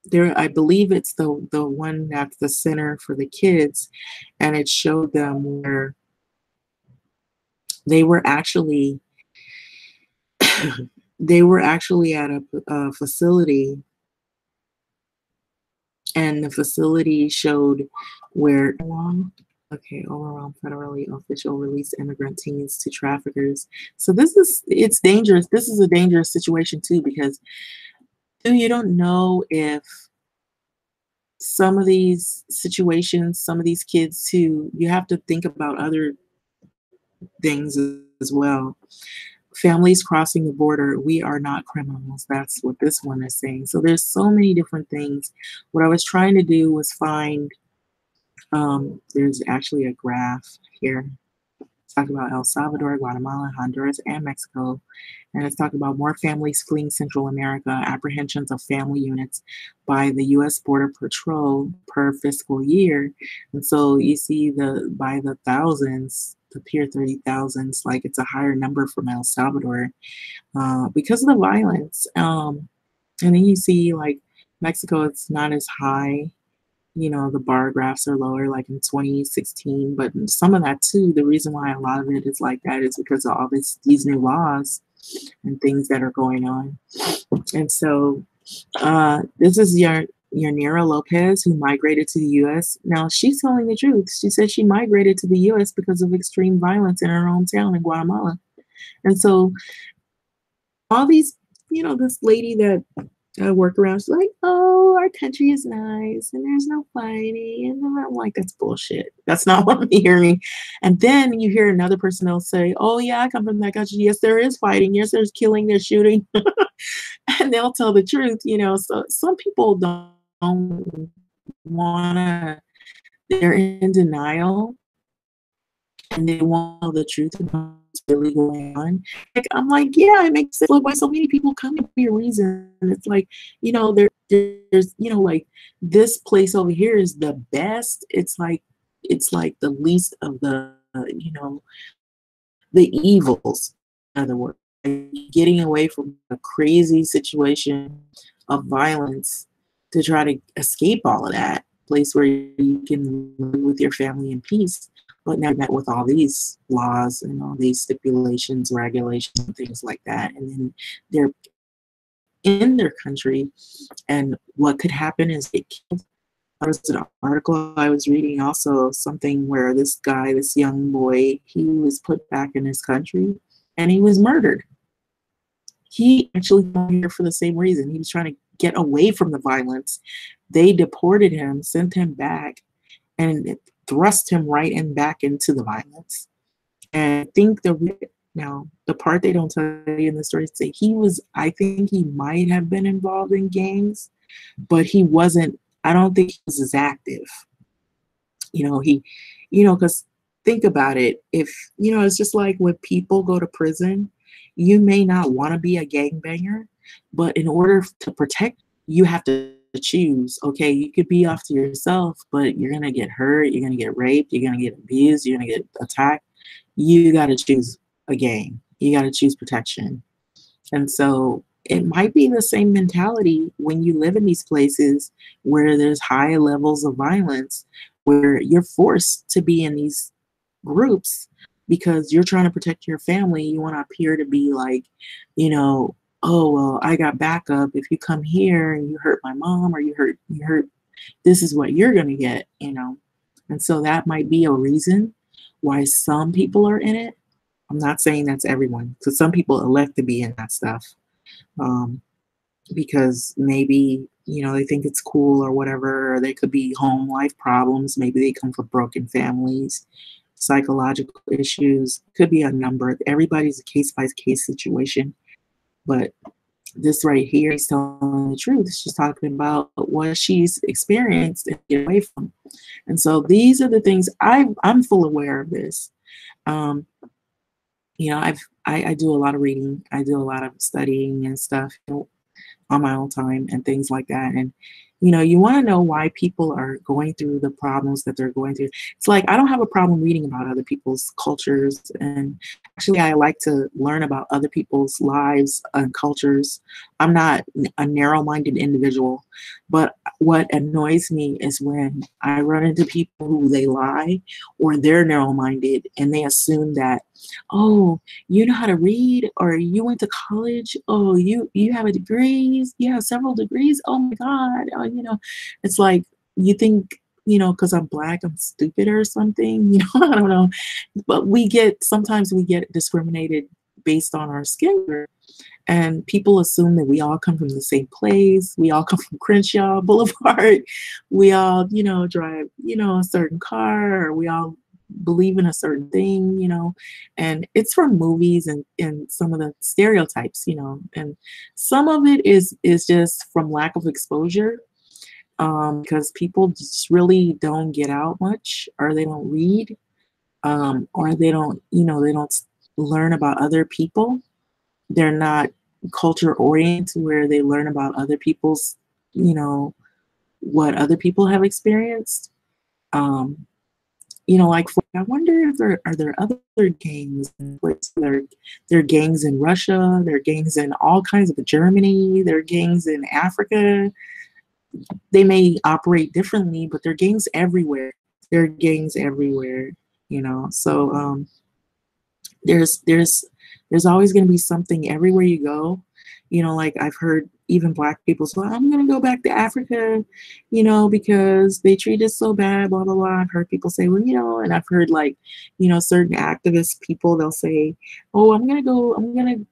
There, I believe it's the one at the center for the kids, and it showed them where they were actually they were actually at a facility, and the facility showed where, okay, overwhelmed federally official release immigrant teens to traffickers. So it's dangerous. This is a dangerous situation too, because you don't know if some of these situations, some of these kids too, you have to think about other things as well. Families crossing the border, we are not criminals. That's what this one is saying. So there's so many different things. What I was trying to do was find, there's actually a graph here. It's talking about El Salvador, Guatemala, Honduras, and Mexico. And it's talking about more families fleeing Central America, apprehensions of family units by the U.S. Border Patrol per fiscal year. And so you see by the thousands, the peer 30,000s, like it's a higher number from El Salvador because of the violence. And then you see like Mexico, it's not as high. The bar graphs are lower, like in 2016, but some of that too, the reason why a lot of it is like that is because of all these new laws and things that are going on. And so this is Yanira Lopez, who migrated to the U.S. Now, she's telling the truth. She said she migrated to the U.S. because of extreme violence in her hometown in Guatemala. And so all these, this lady that work around, she's like, oh, our country is nice and there's no fighting. And I'm like, that's bullshit. That's not what I'm hearing. And then you hear another person else say, oh, yeah, I come from that country. Yes, there is fighting. Yes, there's killing, there's shooting. And they'll tell the truth, So some people don't want to, they're in denial, and they want to know the truth about what's really going on. Like, I'm like, yeah, it makes sense. Like, why so many people come here for a reason. It's like, there's, like, this place over here is the best. It's like the least of the, the evils, in other words. Like, getting away from a crazy situation of violence to try to escape all of that place where you can live with your family in peace. But now met with all these laws and all these stipulations, regulations, and things like that. And then they're in their country, and what could happen is they killed. There was an article I was reading also, something where this young boy, he was put back in his country and he was murdered. He actually came here for the same reason. He was trying to get away from the violence. They deported him, sent him back, and it thrust him right back into the violence. And I think the part they don't tell you in the story is I think he might have been involved in gangs, but he wasn't, I don't think he was as active. Because think about it. If, it's just like when people go to prison, you may not want to be a gangbanger, but in order to protect, you have to choose. Okay, you could be off to yourself, but you're going to get hurt, you're going to get raped, you're going to get abused, you're going to get attacked. You got to choose a gang. You got to choose protection. And so it might be the same mentality when you live in these places where there's high levels of violence, where you're forced to be in these groups because you're trying to protect your family. You want to appear to be like, oh, well, I got backup. If you come here and you hurt my mom or you hurt, this is what you're gonna get, you know? And so that might be a reason why some people are in it. I'm not saying that's everyone, because some people elect to be in that stuff, um, because maybe, you know, they think it's cool or whatever, or they could be home life problems. Maybe they come from broken families, psychological issues. Could be a number. Everybody's a case by case situation, but this right here is telling the truth. She's talking about what she's experienced and get away from. And so these are the things I'm full aware of this. Um, you know, I do a lot of reading. I do a lot of studying and stuff, you know, on my own time and things like that. And, you know, you want to know why people are going through the problems that they're going through. It's like, I don't have a problem reading about other people's cultures. And actually, I like to learn about other people's lives and cultures. I'm not a narrow minded individual, but what annoys me is when I run into people who they lie or they're narrow minded and they assume that, oh, you know how to read or you went to college, oh, you have a degree, you have several degrees, oh my god, oh, you know, it's like you think, you know, because I'm black I'm stupid or something, you know. I don't know, but sometimes we get discriminated based on our skin color, and people assume that we all come from the same place, we all come from Crenshaw Boulevard, we all, you know, drive, you know, a certain car, or we all believe in a certain thing, you know, and it's from movies and some of the stereotypes, you know, and some of it is just from lack of exposure, because people just really don't get out much, or they don't read, or they don't, you know, they don't learn about other people. They're not culture oriented where they learn about other people's, you know, what other people have experienced. Um, you know, like I wonder if there other gangs in places. There are gangs in Russia, there are gangs in all kinds of Germany, there are gangs in Africa. They may operate differently, but there are gangs everywhere. There are gangs everywhere, you know. So there's there's there's always going to be something everywhere you go, you know. Like I've heard even black people say, well, I'm going to go back to Africa, you know, because they treat us so bad, blah blah blah. I've heard people say, well, you know, and I've heard, like, you know, certain activist people, they'll say, oh,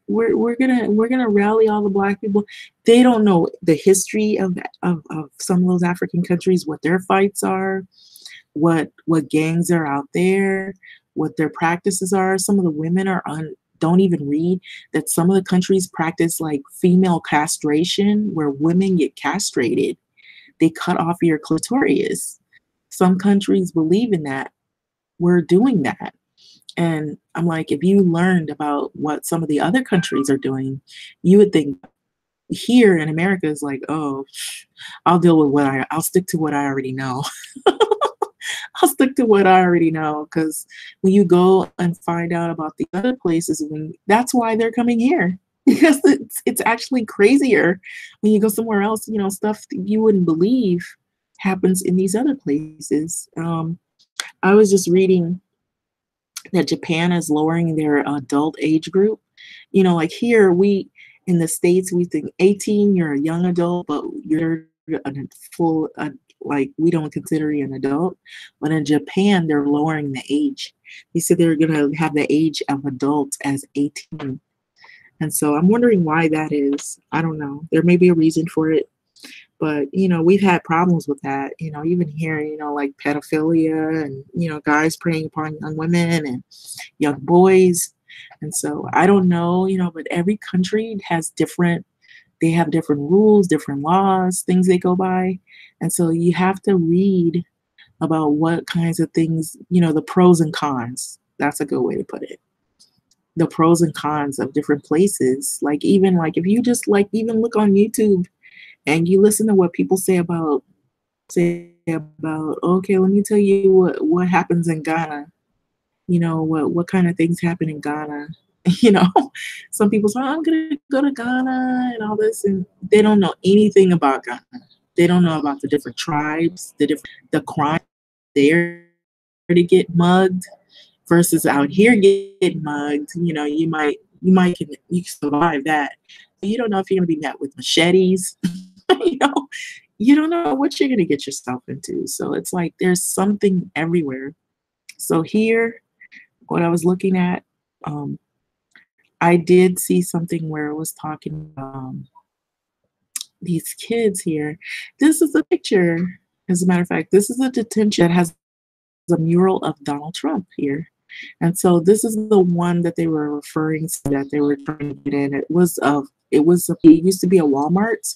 we're gonna rally all the black people. They don't know the history of some of those African countries, what their fights are, what gangs are out there, what their practices are. Some of the women don't even read that some of the countries practice like female castration, where women get castrated. They cut off your clitoris. Some countries believe in that. We're doing that. And I'm like, if you learned about what some of the other countries are doing, you would think here in America is like, oh, I'll stick to what I already know. I'll stick to what I already know, because when you go and find out about the other places, that's why they're coming here. Because it's actually crazier when you go somewhere else. You know, stuff that you wouldn't believe happens in these other places. I was just reading that Japan is lowering their adult age group. You know, like here we in the States, we think 18, you're a young adult, but you're a full, like, we don't consider you an adult. But in Japan, they're lowering the age. They said they're going to have the age of adults as 18. And so I'm wondering why that is. I don't know. There may be a reason for it. But, you know, we've had problems with that, you know, even here, you know, like pedophilia and, you know, guys preying upon young women and young boys. And so I don't know, you know, but every country they have different rules, different laws, things they go by. And so you have to read about what kinds of things, you know, the pros and cons. That's a good way to put it. The pros and cons of different places. Like if you just like even look on YouTube and you listen to what people say about, okay, let me tell you what happens in Ghana. You know, what kind of things happen in Ghana. You know, some people say, I'm gonna go to Ghana and all this, and they don't know anything about Ghana. They don't know about the different tribes, the crime there to get mugged versus out here getting mugged. You know, you can survive that. you don't know if you're going to be met with machetes. you know, you don't know what you're going to get yourself into. So it's like there's something everywhere. So here, what I was looking at, um, I did see something where it was talking these kids here. This is a picture. As a matter of fact, this is a detention that has a mural of Donald Trump here. And so this is the one that they were referring to that they were trying to get in. It used to be a Walmart.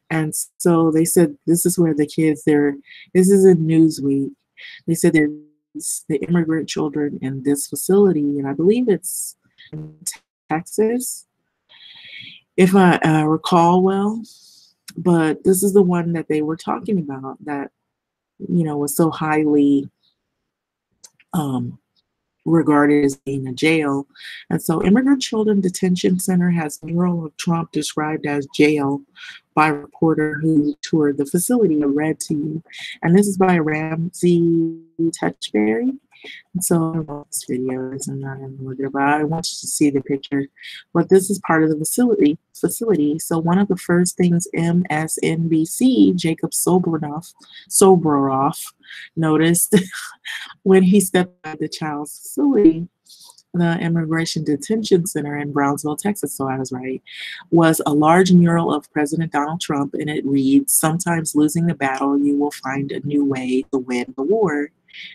And so they said this is where the kids this is in Newsweek. They said there's the immigrant children in this facility, and I believe it's in Texas, if I recall well. But this is the one that they were talking about that, was so highly regarded as being a jail. And so Immigrant Children Detention Center has a mural of Trump described as jail by a reporter who toured the facility. I read to you. And this is by Ramsey Touchberry. And so I don't know what this video is. I'm not going to look it up. I want you to see the picture. But this is part of the facility. So one of the first things MSNBC, Jacob Soboroff noticed when he stepped at the child's facility, the Immigration Detention Center in Brownsville, Texas, so I was right, was a large mural of President Donald Trump, and it reads, "Sometimes losing the battle, you will find a new way to win the war."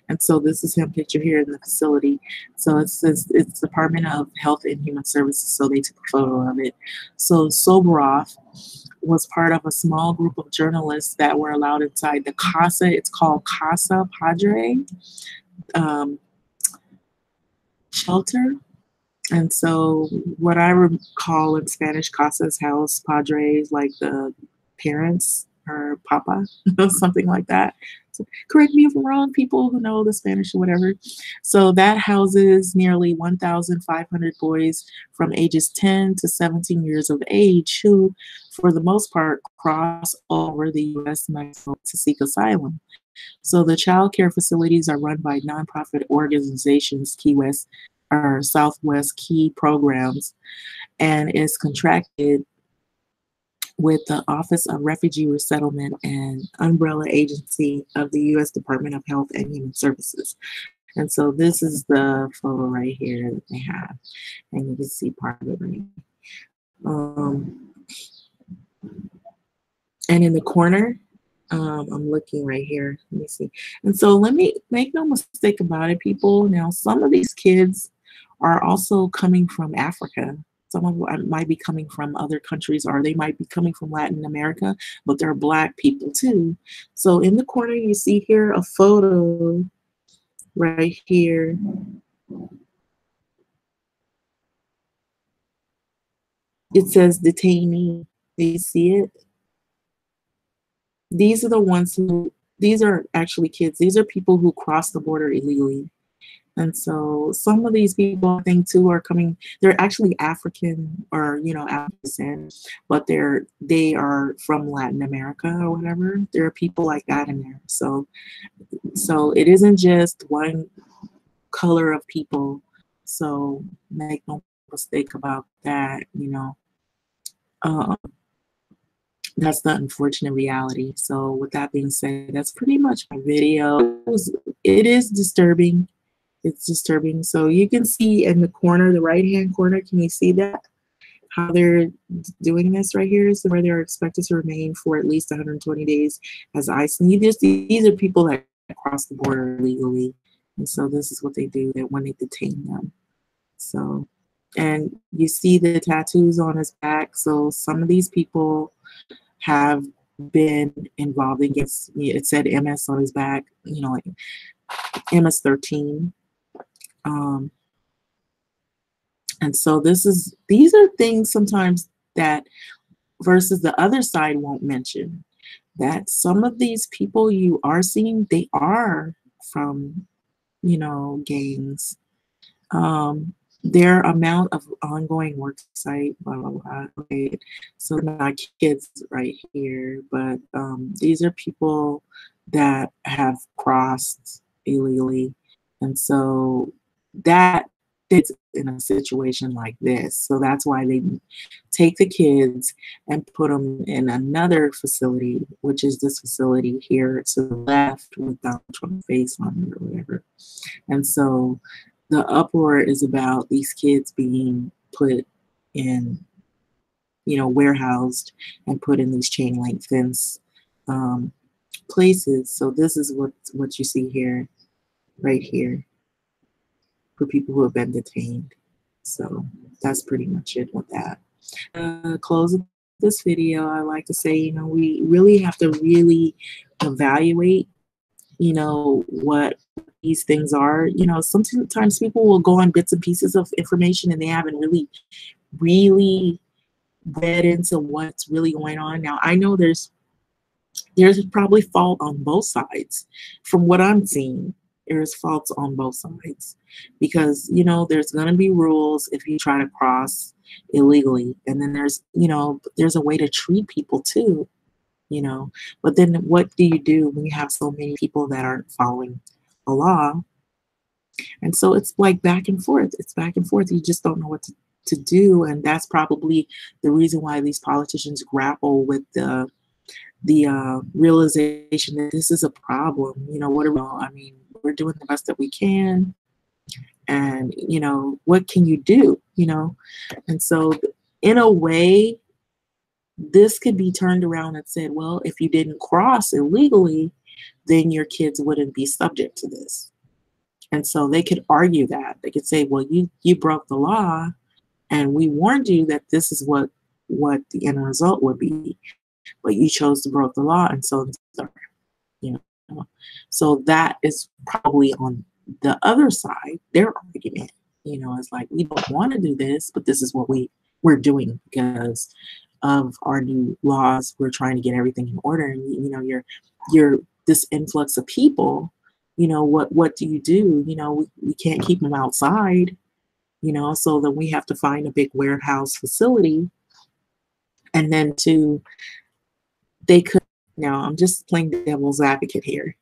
And so this is him pictured here in the facility. So it says it's Department of Health and Human Services, so they took a photo of it. So Soboroff was part of a small group of journalists that were allowed inside the Casa. It's called Casa Padre shelter. And so what I recall in Spanish, Casa's house, Padres, like the parents or papa, something like that. So correct me if I'm wrong, people who know the Spanish or whatever. So that houses nearly 1,500 boys from ages 10 to 17 years of age who, for the most part, cross over the U.S. and Mexico to seek asylum. So the child care facilities are run by nonprofit organizations, Key West or Southwest Key Programs, and is contracted with the Office of Refugee Resettlement and umbrella agency of the U.S. Department of Health and Human Services. And so this is the photo right here that they have, and you can see part of it right and in the corner, I'm looking right here. Let me see. And so let me make no mistake about it, people. Now, some of these kids are also coming from Africa. Some of them might be coming from other countries, or they might be coming from Latin America, but they're Black people too. So in the corner, you see here a photo right here. It says detainee. Do you see it? These are the ones who, these are actually kids. These are people who cross the border illegally. And so some of these people, I think, too, are coming, they're actually African or, African, but they are from Latin America or whatever. There are people like that in there. So it isn't just one color of people. So make no mistake about that, that's the unfortunate reality. So with that being said, that's pretty much my video. It is disturbing. It's disturbing. So you can see in the corner, the right-hand corner, can you see that? How they're doing this right here is where they're expected to remain for at least 120 days as ICE. And these are people that cross the border legally. And so this is what they do when they detain them. So, and you see the tattoos on his back. So some of these people have been involved against, it said MS on his back, like MS-13. And so these are things sometimes that versus the other side won't mention, that some of these people you are seeing, they are from, gangs. Their amount of ongoing work site, blah, blah, blah. Okay. So not kids right here, but these are people that have crossed illegally. And so that it's in a situation like this. So that's why they take the kids and put them in another facility, which is this facility here to the left with Donald Trump's face on it or whatever. And so the uproar is about these kids being put in, warehoused and put in these chain link fence places. So this is what you see here, right here, for people who have been detained. So that's pretty much it with that. Close of this video, I like to say, we really have to really evaluate, what these things are. Sometimes people will go on bits and pieces of information and they haven't really read into what's really going on. Now, I know there's probably fault on both sides. From what I'm seeing, there's faults on both sides because, there's going to be rules if you try to cross illegally. And then there's a way to treat people too, but then what do you do when you have so many people that aren't following the law? And so it's like back and forth. It's back and forth. You just don't know what to do. And that's probably the reason why these politicians grapple with the realization that this is a problem. We're doing the best that we can. And, what can you do? And so in a way, this could be turned around and said, well, if you didn't cross illegally, then your kids wouldn't be subject to this. And so they could argue that. They could say, well, you broke the law and we warned you that this is what the end result would be, but you chose to break the law. And so, so that is probably on the other side, their argument, is like, we don't want to do this, but this is what we're doing because of our new laws. We're trying to get everything in order. And, you're this influx of people, what do you do? We can't keep them outside, so then we have to find a big warehouse facility. And then they could, now I'm just playing devil's advocate here.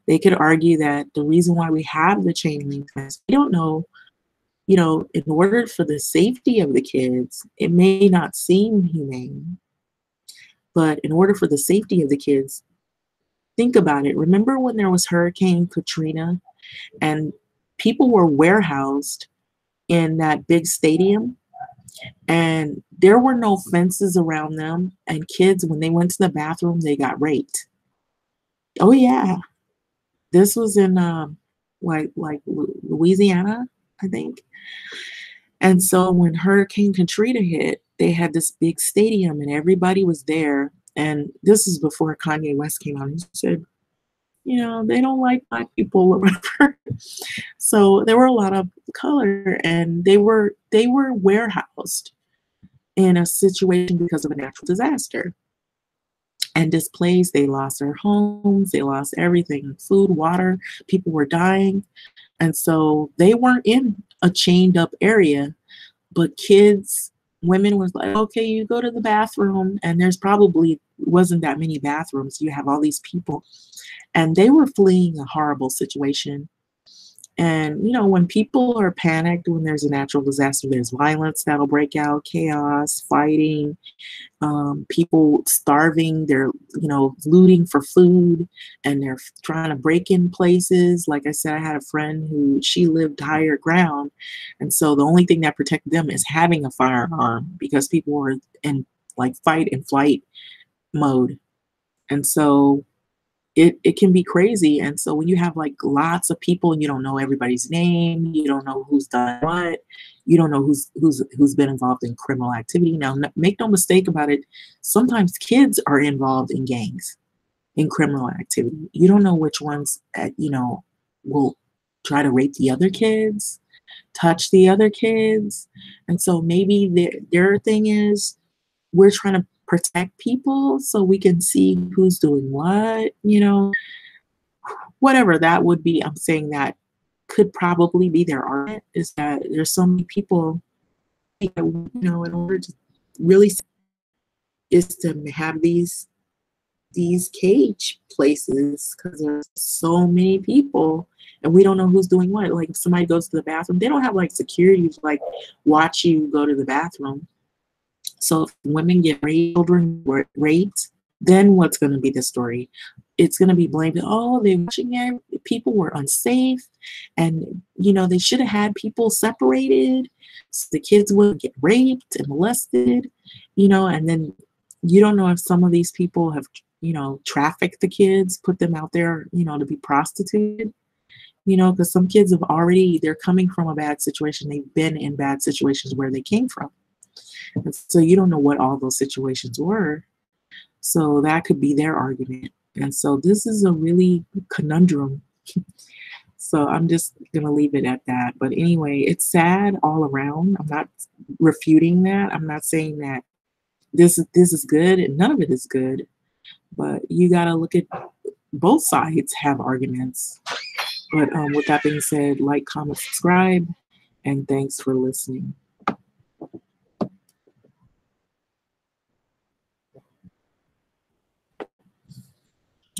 They could argue that the reason why we have the chain link fence, we don't know, in order for the safety of the kids, it may not seem humane, but in order for the safety of the kids, think about it. Remember when there was Hurricane Katrina and people were warehoused in that big stadium and there were no fences around them, and kids, when they went to the bathroom, they got raped. Oh yeah. This was in like Louisiana, I think. And so when Hurricane Katrina hit, they had this big stadium and everybody was there. And this is before Kanye West came out. He said, they don't like Black people or whatever. So there were a lot of color, and they were warehoused in a situation because of a natural disaster. And displaced, they lost their homes, they lost everything, food, water, people were dying. And so they weren't in a chained up area, but kids, women was like, okay, you go to the bathroom, and there's probably wasn't that many bathrooms. You have all these people, and they were fleeing a horrible situation. And, when people are panicked, when there's a natural disaster, there's violence that'll break out, chaos, fighting, people starving, they're, looting for food, and they're trying to break in places. Like I said, I had a friend who, she lived higher ground. And so the only thing that protected them is having a firearm because people were in like fight and flight mode. And so it can be crazy. And so when you have like lots of people and you don't know everybody's name, you don't know who's done what, you don't know who's been involved in criminal activity. Now, make no mistake about it. Sometimes kids are involved in gangs, in criminal activity. You don't know which ones, will try to rape the other kids, touch the other kids. And so maybe their thing is, we're trying to protect people so we can see who's doing what, whatever that would be. I'm saying that could probably be their argument, is that there's so many people, in order to really is to have these these cage places because there's so many people and we don't know who's doing what. Like if somebody goes to the bathroom, they don't have like security to like watch you go to the bathroom. So if women get raped, children were raped, then what's going to be the story? It's going to be blamed. Oh, they're watching it. People were unsafe, and they should have had people separated so the kids wouldn't get raped and molested. And then you don't know if some of these people have trafficked the kids, put them out there, to be prostituted. Because some kids they're coming from a bad situation. They've been in bad situations where they came from. And so you don't know what all those situations were. So that could be their argument. And so this is a really conundrum. So I'm just going to leave it at that. But anyway, it's sad all around. I'm not refuting that. I'm not saying that this is good and none of it is good. But you got to look at both sides have arguments. But with that being said, like, comment, subscribe, and thanks for listening.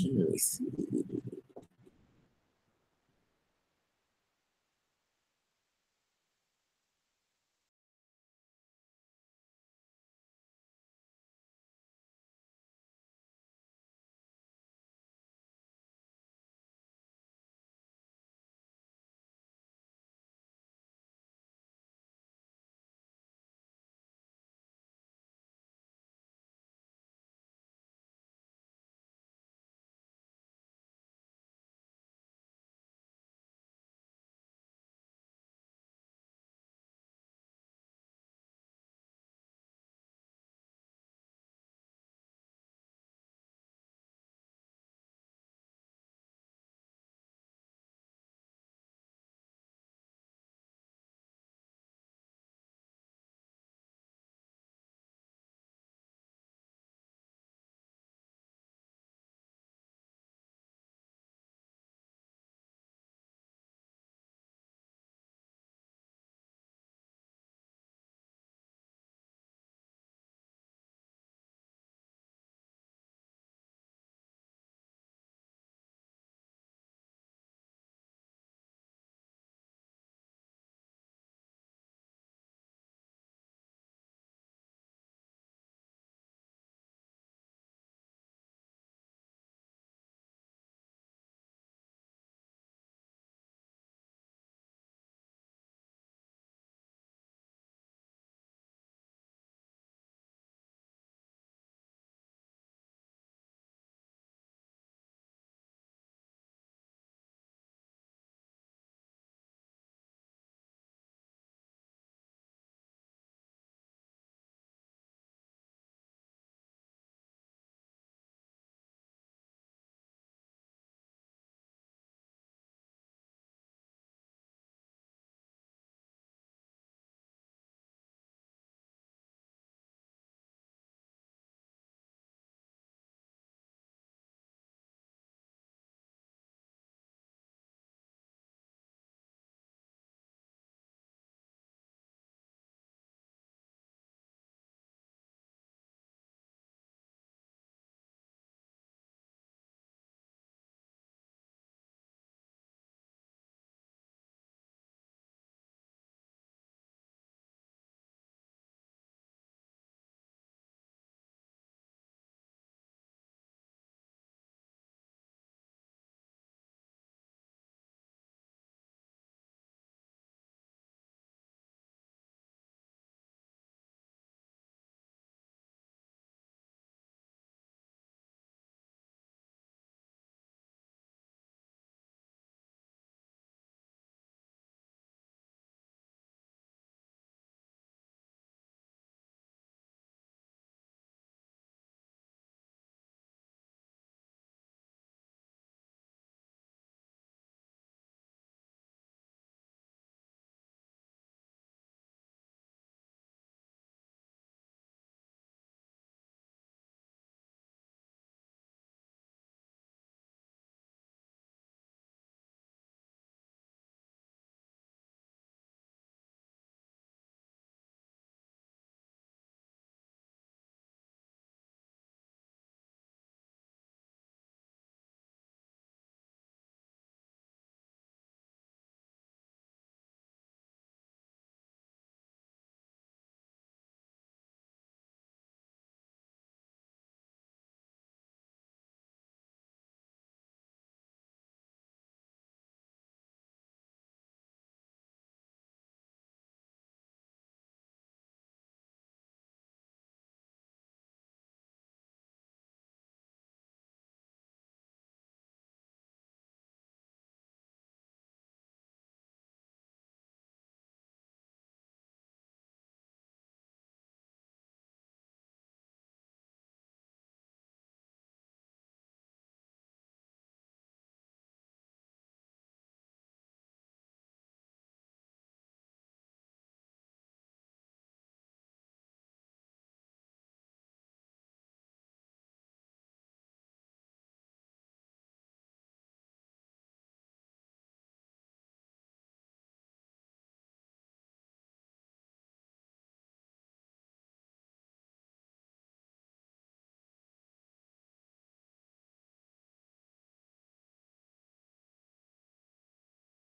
Let me see.